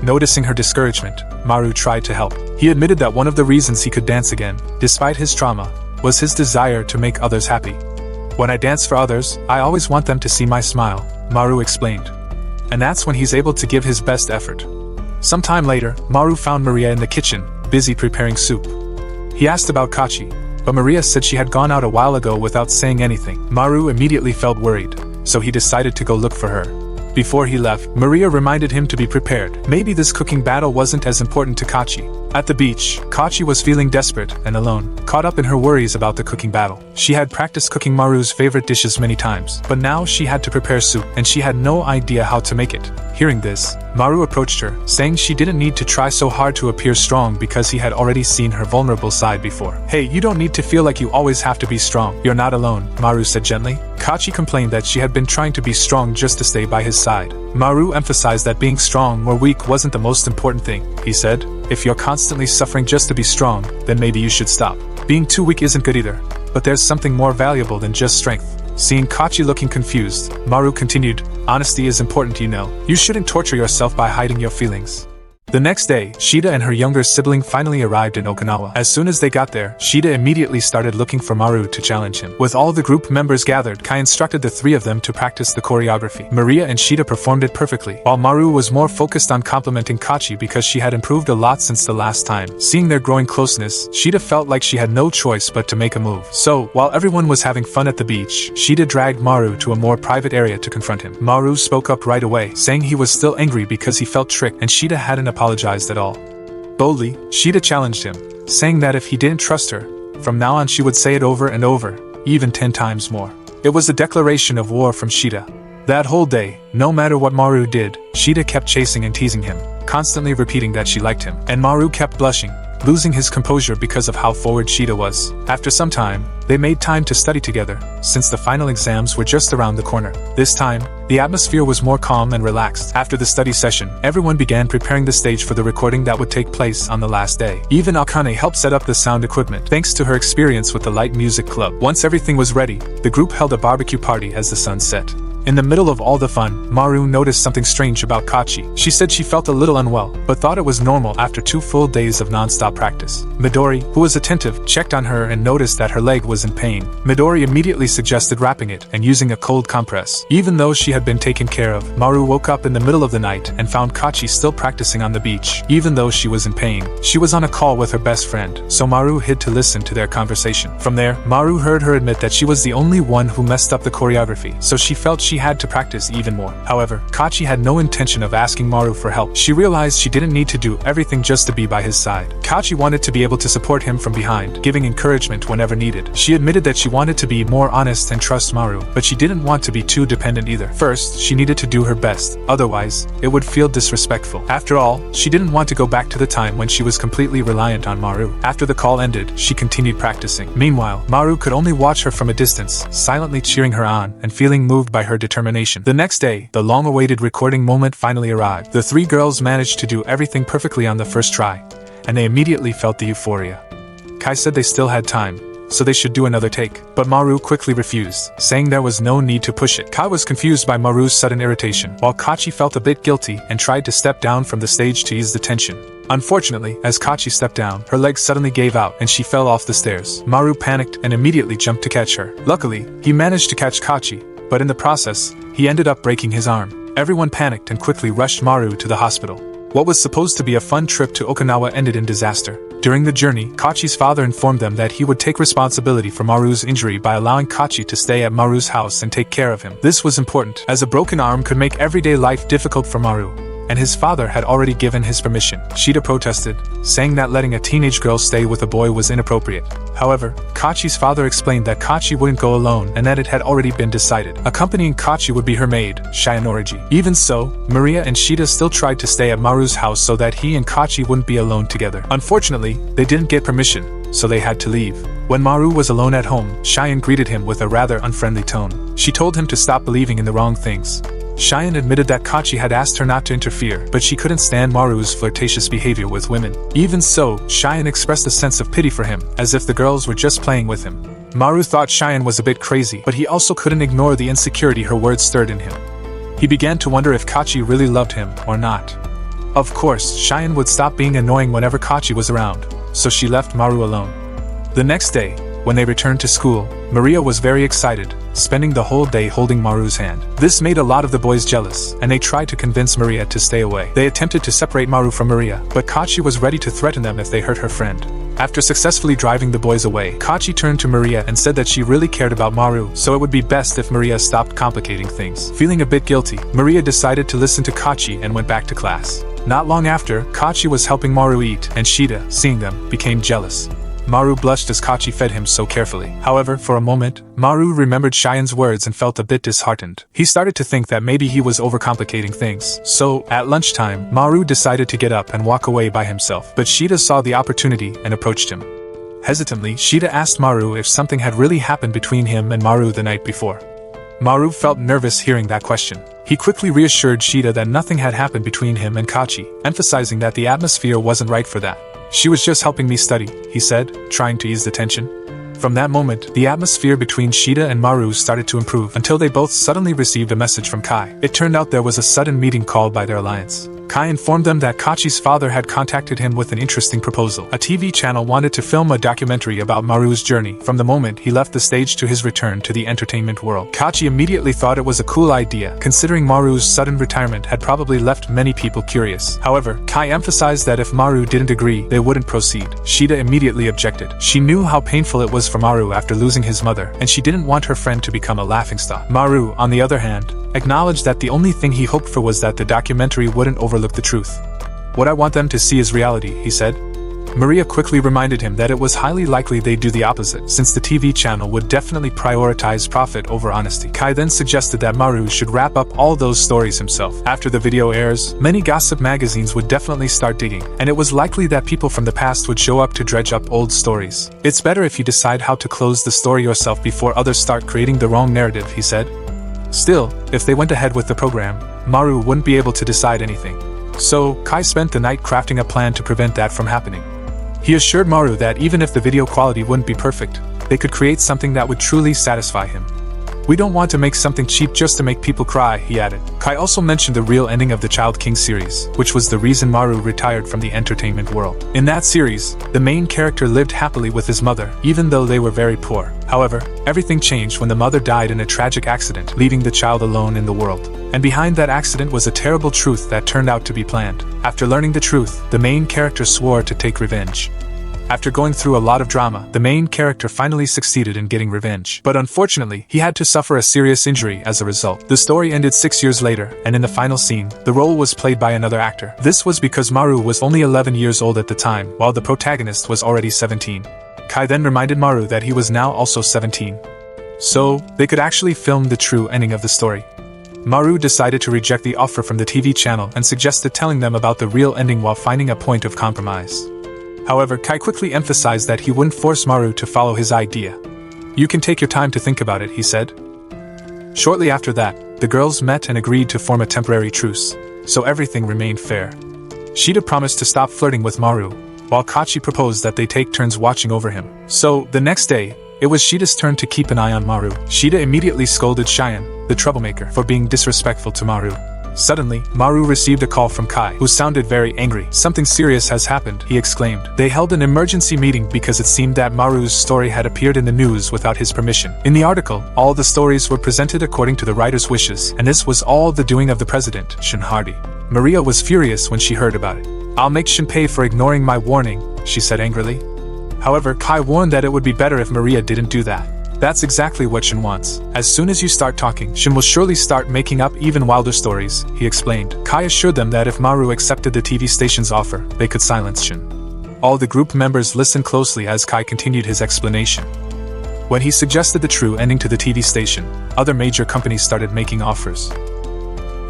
Noticing her discouragement, Maru tried to help. He admitted that one of the reasons he could dance again, despite his trauma, was his desire to make others happy. When I dance for others, I always want them to see my smile, Maru explained. And that's when he's able to give his best effort. Sometime later, Maru found Maria in the kitchen, busy preparing soup. He asked about Kachi, but Maria said she had gone out a while ago without saying anything. Maru immediately felt worried, so he decided to go look for her. Before he left, Maria reminded him to be prepared. Maybe this cooking battle wasn't as important to Kachi. At the beach, Kachi was feeling desperate and alone, caught up in her worries about the cooking battle. She had practiced cooking Maru's favorite dishes many times, but now she had to prepare soup, and she had no idea how to make it. Hearing this, Maru approached her, saying she didn't need to try so hard to appear strong because he had already seen her vulnerable side before. Hey, you don't need to feel like you always have to be strong. You're not alone, Maru said gently. Kachi complained that she had been trying to be strong just to stay by his side. Maru emphasized that being strong or weak wasn't the most important thing. He said, if you're constantly suffering just to be strong, then maybe you should stop. Being too weak isn't good either, but there's something more valuable than just strength. Seeing Kachi looking confused, Maru continued, honesty is important, you know. You shouldn't torture yourself by hiding your feelings. The next day, Shida and her younger sibling finally arrived in Okinawa. As soon as they got there, Shida immediately started looking for Maru to challenge him. With all the group members gathered, Kai instructed the three of them to practice the choreography. Maria and Shida performed it perfectly, while Maru was more focused on complimenting Kachi because she had improved a lot since the last time. Seeing their growing closeness, Shida felt like she had no choice but to make a move. So, while everyone was having fun at the beach, Shida dragged Maru to a more private area to confront him. Maru spoke up right away, saying he was still angry because he felt tricked and Shida hadn't apologized at all. Boldly, Shida challenged him, saying that if he didn't trust her, from now on she would say it over and over, even 10 times more. It was a declaration of war from Shida. That whole day, no matter what Maru did, Shida kept chasing and teasing him, constantly repeating that she liked him, and Maru kept blushing, losing his composure because of how forward Shida was. After some time, they made time to study together, since the final exams were just around the corner. This time, the atmosphere was more calm and relaxed. After the study session, everyone began preparing the stage for the recording that would take place on the last day. Even Akane helped set up the sound equipment, thanks to her experience with the light music club. Once everything was ready, the group held a barbecue party as the sun set. In the middle of all the fun, Maru noticed something strange about Kachi. She said she felt a little unwell, but thought it was normal after 2 full days of non-stop practice. Midori, who was attentive, checked on her and noticed that her leg was in pain. Midori immediately suggested wrapping it and using a cold compress. Even though she had been taken care of, Maru woke up in the middle of the night and found Kachi still practicing on the beach. Even though she was in pain, she was on a call with her best friend, so Maru hid to listen to their conversation. From there, Maru heard her admit that she was the only one who messed up the choreography, so she felt she had to practice even more. However, Kachi had no intention of asking Maru for help. She realized she didn't need to do everything just to be by his side. Kachi wanted to be able to support him from behind, giving encouragement whenever needed. She admitted that she wanted to be more honest and trust Maru, but she didn't want to be too dependent either. First, she needed to do her best, otherwise, it would feel disrespectful. After all, she didn't want to go back to the time when she was completely reliant on Maru. After the call ended, she continued practicing. Meanwhile, Maru could only watch her from a distance, silently cheering her on and feeling moved by her determination. The next day, the long-awaited recording moment finally arrived. The 3 girls managed to do everything perfectly on the first try, and they immediately felt the euphoria. Kai said they still had time, so they should do another take. But Maru quickly refused, saying there was no need to push it. Kai was confused by Maru's sudden irritation, while Kachi felt a bit guilty and tried to step down from the stage to ease the tension. Unfortunately, as Kachi stepped down, her legs suddenly gave out and she fell off the stairs. Maru panicked and immediately jumped to catch her. Luckily, he managed to catch Kachi, but in the process, he ended up breaking his arm. Everyone panicked and quickly rushed Maru to the hospital. What was supposed to be a fun trip to Okinawa ended in disaster. During the journey, Kachi's father informed them that he would take responsibility for Maru's injury by allowing Kachi to stay at Maru's house and take care of him. This was important, as a broken arm could make everyday life difficult for Maru, and his father had already given his permission. Shida protested, saying that letting a teenage girl stay with a boy was inappropriate. However, Kachi's father explained that Kachi wouldn't go alone and that it had already been decided. Accompanying Kachi would be her maid, Shayanoriji. Even so, Maria and Shida still tried to stay at Maru's house so that he and Kachi wouldn't be alone together. Unfortunately, they didn't get permission, so they had to leave. When Maru was alone at home, Cheyenne greeted him with a rather unfriendly tone. She told him to stop believing in the wrong things. Cheyenne admitted that Kachi had asked her not to interfere, but she couldn't stand Maru's flirtatious behavior with women. Even so, Cheyenne expressed a sense of pity for him, as if the girls were just playing with him. Maru thought Cheyenne was a bit crazy, but he also couldn't ignore the insecurity her words stirred in him. He began to wonder if Kachi really loved him or not. Of course, Cheyenne would stop being annoying whenever Kachi was around, so she left Maru alone. The next day, when they returned to school, Maria was very excited, spending the whole day holding Maru's hand. This made a lot of the boys jealous, and they tried to convince Maria to stay away. They attempted to separate Maru from Maria, but Kachi was ready to threaten them if they hurt her friend. After successfully driving the boys away, Kachi turned to Maria and said that she really cared about Maru, so it would be best if Maria stopped complicating things. Feeling a bit guilty, Maria decided to listen to Kachi and went back to class. Not long after, Kachi was helping Maru eat, and Shida, seeing them, became jealous. Maru blushed as Kachi fed him so carefully. However, for a moment, Maru remembered Cheyenne's words and felt a bit disheartened. He started to think that maybe he was overcomplicating things. So, at lunchtime, Maru decided to get up and walk away by himself. But Shida saw the opportunity and approached him. Hesitantly, Shida asked Maru if something had really happened between him and Maru the night before. Maru felt nervous hearing that question. He quickly reassured Shida that nothing had happened between him and Kachi, emphasizing that the atmosphere wasn't right for that. She was just helping me study, he said, trying to ease the tension. From that moment, the atmosphere between Shida and Maru started to improve until they both suddenly received a message from Kai. It turned out there was a sudden meeting called by their alliance. Kai informed them that Kachi's father had contacted him with an interesting proposal. A TV channel wanted to film a documentary about Maru's journey from the moment he left the stage to his return to the entertainment world. Kachi immediately thought it was a cool idea, considering Maru's sudden retirement had probably left many people curious. However, Kai emphasized that if Maru didn't agree, they wouldn't proceed. Shida immediately objected. She knew how painful it was for Maru after losing his mother, and she didn't want her friend to become a laughingstock. Maru, on the other hand, acknowledged that the only thing he hoped for was that the documentary wouldn't overlook the truth. What I want them to see is reality, he said. Maria quickly reminded him that it was highly likely they'd do the opposite, since the TV channel would definitely prioritize profit over honesty. Kai then suggested that Maru should wrap up all those stories himself. After the video airs, many gossip magazines would definitely start digging, and it was likely that people from the past would show up to dredge up old stories. It's better if you decide how to close the story yourself before others start creating the wrong narrative, he said. Still, if they went ahead with the program, Maru wouldn't be able to decide anything. So, Kai spent the night crafting a plan to prevent that from happening. He assured Maru that even if the video quality wouldn't be perfect, they could create something that would truly satisfy him. We don't want to make something cheap just to make people cry, he added. Kai also mentioned the real ending of the Child King series, which was the reason Maru retired from the entertainment world. In that series, the main character lived happily with his mother, even though they were very poor. However, everything changed when the mother died in a tragic accident, leaving the child alone in the world. And behind that accident was a terrible truth that turned out to be planned. After learning the truth, the main character swore to take revenge. After going through a lot of drama, the main character finally succeeded in getting revenge. But unfortunately, he had to suffer a serious injury as a result. The story ended 6 years later, and in the final scene, the role was played by another actor. This was because Maru was only 11 years old at the time, while the protagonist was already 17. Kai then reminded Maru that he was now also 17. So, they could actually film the true ending of the story. Maru decided to reject the offer from the TV channel and suggested telling them about the real ending while finding a point of compromise. However, Kai quickly emphasized that he wouldn't force Maru to follow his idea. You can take your time to think about it, he said. Shortly after that, the girls met and agreed to form a temporary truce, so everything remained fair. Shida promised to stop flirting with Maru, while Kachi proposed that they take turns watching over him. So, the next day, it was Shida's turn to keep an eye on Maru. Shida immediately scolded Cheyenne, the troublemaker, for being disrespectful to Maru. Suddenly, Maru received a call from Kai, who sounded very angry. Something serious has happened, he exclaimed. They held an emergency meeting because it seemed that Maru's story had appeared in the news without his permission. In the article, all the stories were presented according to the writer's wishes, and this was all the doing of the president, Shinhardi. Maria was furious when she heard about it. I'll make Shin pay for ignoring my warning, she said angrily. However, Kai warned that it would be better if Maria didn't do that. That's exactly what Shin wants. As soon as you start talking, Shin will surely start making up even wilder stories, he explained. Kai assured them that if Maru accepted the TV station's offer, they could silence Shin. All the group members listened closely as Kai continued his explanation. When he suggested the true ending to the TV station, other major companies started making offers.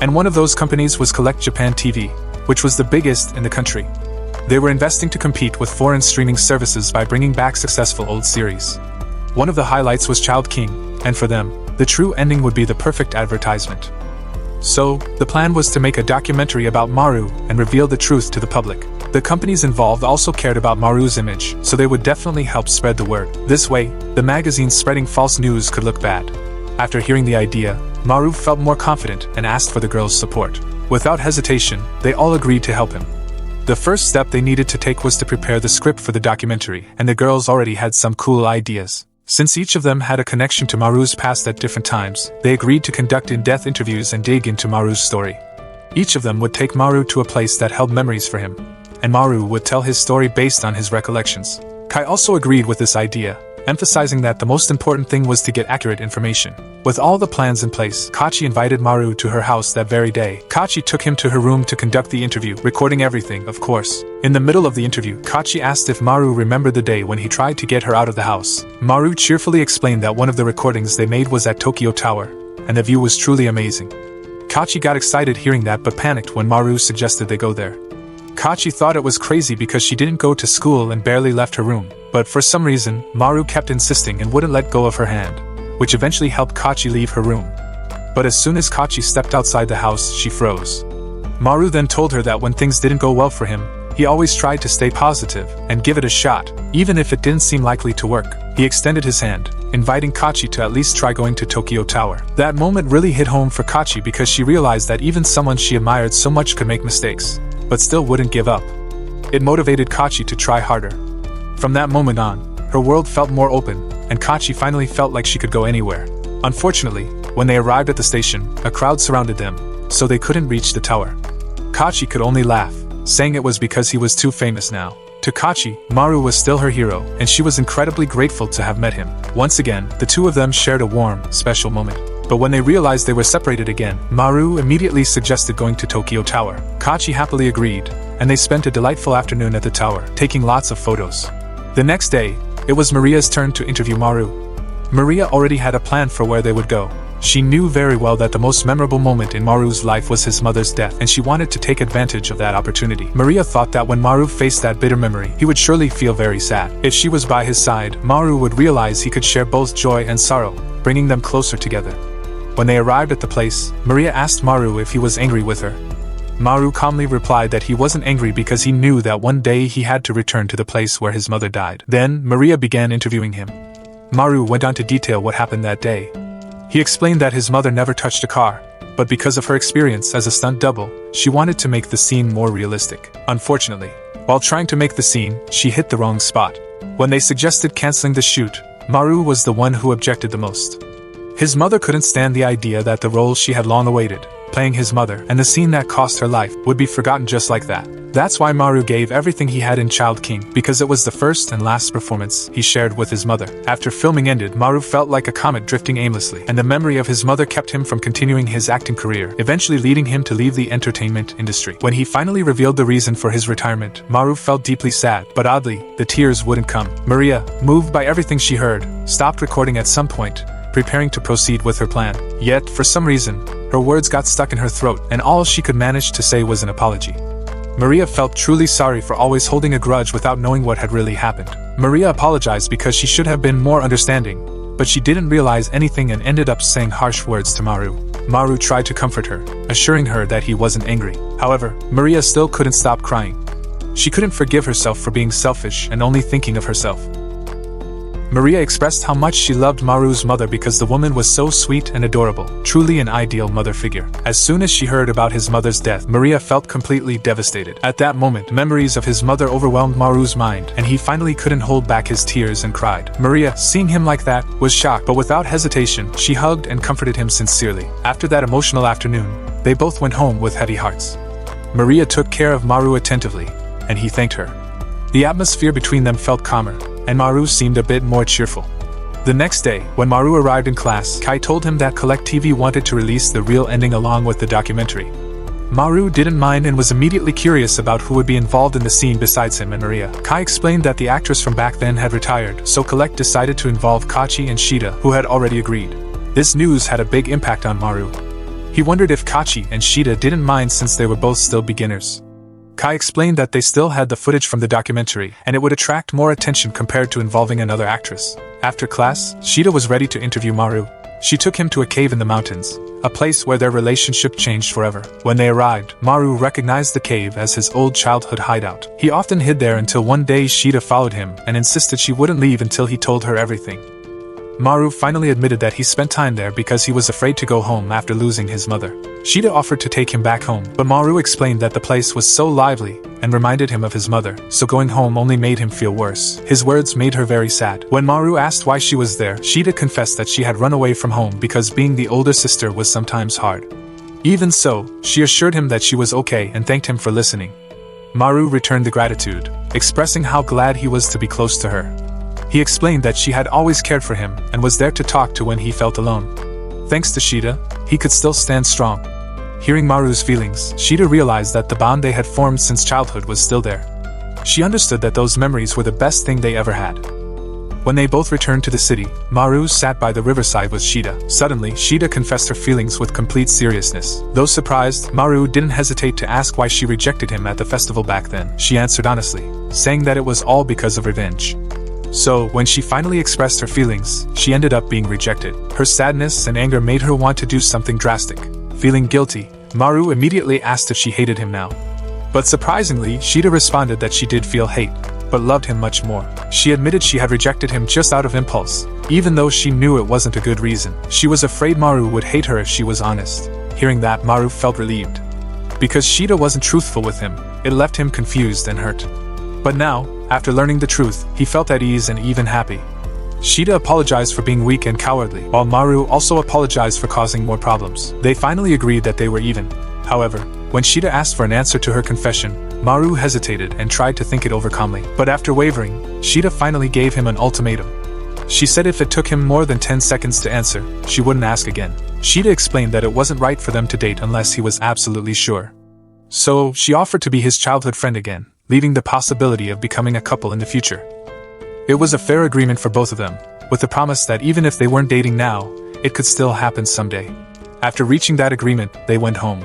And one of those companies was Collect Japan TV, which was the biggest in the country. They were investing to compete with foreign streaming services by bringing back successful old series. One of the highlights was Child King, and for them, the true ending would be the perfect advertisement. So, the plan was to make a documentary about Maru and reveal the truth to the public. The companies involved also cared about Maru's image, so they would definitely help spread the word. This way, the magazines spreading false news could look bad. After hearing the idea, Maru felt more confident and asked for the girls' support. Without hesitation, they all agreed to help him. The first step they needed to take was to prepare the script for the documentary, and the girls already had some cool ideas. Since each of them had a connection to Maru's past at different times, they agreed to conduct in-depth interviews and dig into Maru's story. Each of them would take Maru to a place that held memories for him, and Maru would tell his story based on his recollections. Kai also agreed with this idea, emphasizing that the most important thing was to get accurate information. With all the plans in place, Kachi invited Maru to her house that very day. Kachi took him to her room to conduct the interview, recording everything, of course. In the middle of the interview, Kachi asked if Maru remembered the day when he tried to get her out of the house. Maru cheerfully explained that one of the recordings they made was at Tokyo Tower, and the view was truly amazing. Kachi got excited hearing that but panicked when Maru suggested they go there. Kachi thought it was crazy because she didn't go to school and barely left her room, but for some reason, Maru kept insisting and wouldn't let go of her hand, which eventually helped Kachi leave her room. But as soon as Kachi stepped outside the house, she froze. Maru then told her that when things didn't go well for him, he always tried to stay positive and give it a shot, even if it didn't seem likely to work. He extended his hand, inviting Kachi to at least try going to Tokyo Tower. That moment really hit home for Kachi because she realized that even someone she admired so much could make mistakes, but still wouldn't give up. It motivated Kachi to try harder. From that moment on, her world felt more open, and Kachi finally felt like she could go anywhere. Unfortunately, when they arrived at the station, a crowd surrounded them, so they couldn't reach the tower. Kachi could only laugh, saying it was because he was too famous now. To Kachi, Maru was still her hero, and she was incredibly grateful to have met him. Once again, the two of them shared a warm, special moment. But when they realized they were separated again, Maru immediately suggested going to Tokyo Tower. Kachi happily agreed, and they spent a delightful afternoon at the tower, taking lots of photos. The next day, it was Maria's turn to interview Maru. Maria already had a plan for where they would go. She knew very well that the most memorable moment in Maru's life was his mother's death, and she wanted to take advantage of that opportunity. Maria thought that when Maru faced that bitter memory, he would surely feel very sad. If she was by his side, Maru would realize he could share both joy and sorrow, bringing them closer together. When they arrived at the place, Maria asked Maru if he was angry with her. Maru calmly replied that he wasn't angry because he knew that one day he had to return to the place where his mother died. Then, Maria began interviewing him. Maru went on to detail what happened that day. He explained that his mother never touched a car, but because of her experience as a stunt double, she wanted to make the scene more realistic. Unfortunately, while trying to make the scene, she hit the wrong spot. When they suggested canceling the shoot, Maru was the one who objected the most. His mother couldn't stand the idea that the role she had long awaited, playing his mother, and the scene that cost her life, would be forgotten just like that. That's why Maru gave everything he had in Child King, because it was the first and last performance he shared with his mother. After filming ended, Maru felt like a comet drifting aimlessly, and the memory of his mother kept him from continuing his acting career, eventually leading him to leave the entertainment industry. When he finally revealed the reason for his retirement, Maru felt deeply sad, but oddly, the tears wouldn't come. Maria, moved by everything she heard, stopped recording at some point, preparing to proceed with her plan. Yet, for some reason, her words got stuck in her throat, and all she could manage to say was an apology. Maria felt truly sorry for always holding a grudge without knowing what had really happened. Maria apologized because she should have been more understanding, but she didn't realize anything and ended up saying harsh words to Maru. Maru tried to comfort her, assuring her that he wasn't angry. However, Maria still couldn't stop crying. She couldn't forgive herself for being selfish and only thinking of herself. Maria expressed how much she loved Maru's mother because the woman was so sweet and adorable, truly an ideal mother figure. As soon as she heard about his mother's death, Maria felt completely devastated. At that moment, memories of his mother overwhelmed Maru's mind, and he finally couldn't hold back his tears and cried. Maria, seeing him like that, was shocked, but without hesitation, she hugged and comforted him sincerely. After that emotional afternoon, they both went home with heavy hearts. Maria took care of Maru attentively, and he thanked her. The atmosphere between them felt calmer, and Maru seemed a bit more cheerful. The next day, when Maru arrived in class, Kai told him that Collect TV wanted to release the real ending along with the documentary. Maru didn't mind and was immediately curious about who would be involved in the scene besides him and Maria. Kai explained that the actress from back then had retired, so Collect decided to involve Kachi and Shida, who had already agreed. This news had a big impact on Maru. He wondered if Kachi and Shida didn't mind since they were both still beginners. Kai explained that they still had the footage from the documentary, and it would attract more attention compared to involving another actress. After class, Shida was ready to interview Maru. She took him to a cave in the mountains, a place where their relationship changed forever. When they arrived, Maru recognized the cave as his old childhood hideout. He often hid there until one day Shida followed him and insisted she wouldn't leave until he told her everything. Maru finally admitted that he spent time there because he was afraid to go home after losing his mother. Shida offered to take him back home, but Maru explained that the place was so lively and reminded him of his mother, so going home only made him feel worse. His words made her very sad. When Maru asked why she was there, Shida confessed that she had run away from home because being the older sister was sometimes hard. Even so, she assured him that she was okay and thanked him for listening. Maru returned the gratitude, expressing how glad he was to be close to her. He explained that she had always cared for him and was there to talk to when he felt alone. Thanks to Shida, he could still stand strong. Hearing Maru's feelings, Shida realized that the bond they had formed since childhood was still there. She understood that those memories were the best thing they ever had. When they both returned to the city, Maru sat by the riverside with Shida. Suddenly, Shida confessed her feelings with complete seriousness. Though surprised, Maru didn't hesitate to ask why she rejected him at the festival back then. She answered honestly, saying that it was all because of revenge. So, when she finally expressed her feelings, she ended up being rejected. Her sadness and anger made her want to do something drastic. Feeling guilty, Maru immediately asked if she hated him now. But surprisingly, Shida responded that she did feel hate, but loved him much more. She admitted she had rejected him just out of impulse, even though she knew it wasn't a good reason. She was afraid Maru would hate her if she was honest. Hearing that, Maru felt relieved. Because Shida wasn't truthful with him, it left him confused and hurt. But now, after learning the truth, he felt at ease and even happy. Shida apologized for being weak and cowardly, while Maru also apologized for causing more problems. They finally agreed that they were even. However, when Shida asked for an answer to her confession, Maru hesitated and tried to think it over calmly. But after wavering, Shida finally gave him an ultimatum. She said if it took him more than 10 seconds to answer, she wouldn't ask again. Shida explained that it wasn't right for them to date unless he was absolutely sure. So, she offered to be his childhood friend again, leaving the possibility of becoming a couple in the future. It was a fair agreement for both of them, with the promise that even if they weren't dating now, it could still happen someday. After reaching that agreement, they went home.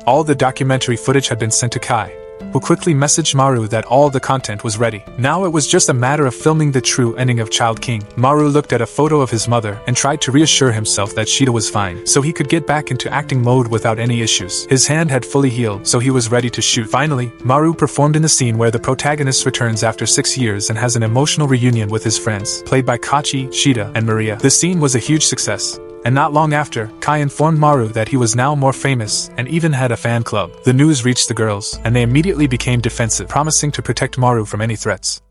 All the documentary footage had been sent to Kai, who quickly messaged Maru that all the content was ready. Now it was just a matter of filming the true ending of Child King. Maru looked at a photo of his mother and tried to reassure himself that Shida was fine, so he could get back into acting mode without any issues. His hand had fully healed, so he was ready to shoot. Finally, Maru performed in the scene where the protagonist returns after 6 years and has an emotional reunion with his friends, played by Kachi, Shida, and Maria. The scene was a huge success. And not long after, Kai informed Maru that he was now more famous and even had a fan club. The news reached the girls, and they immediately became defensive, promising to protect Maru from any threats.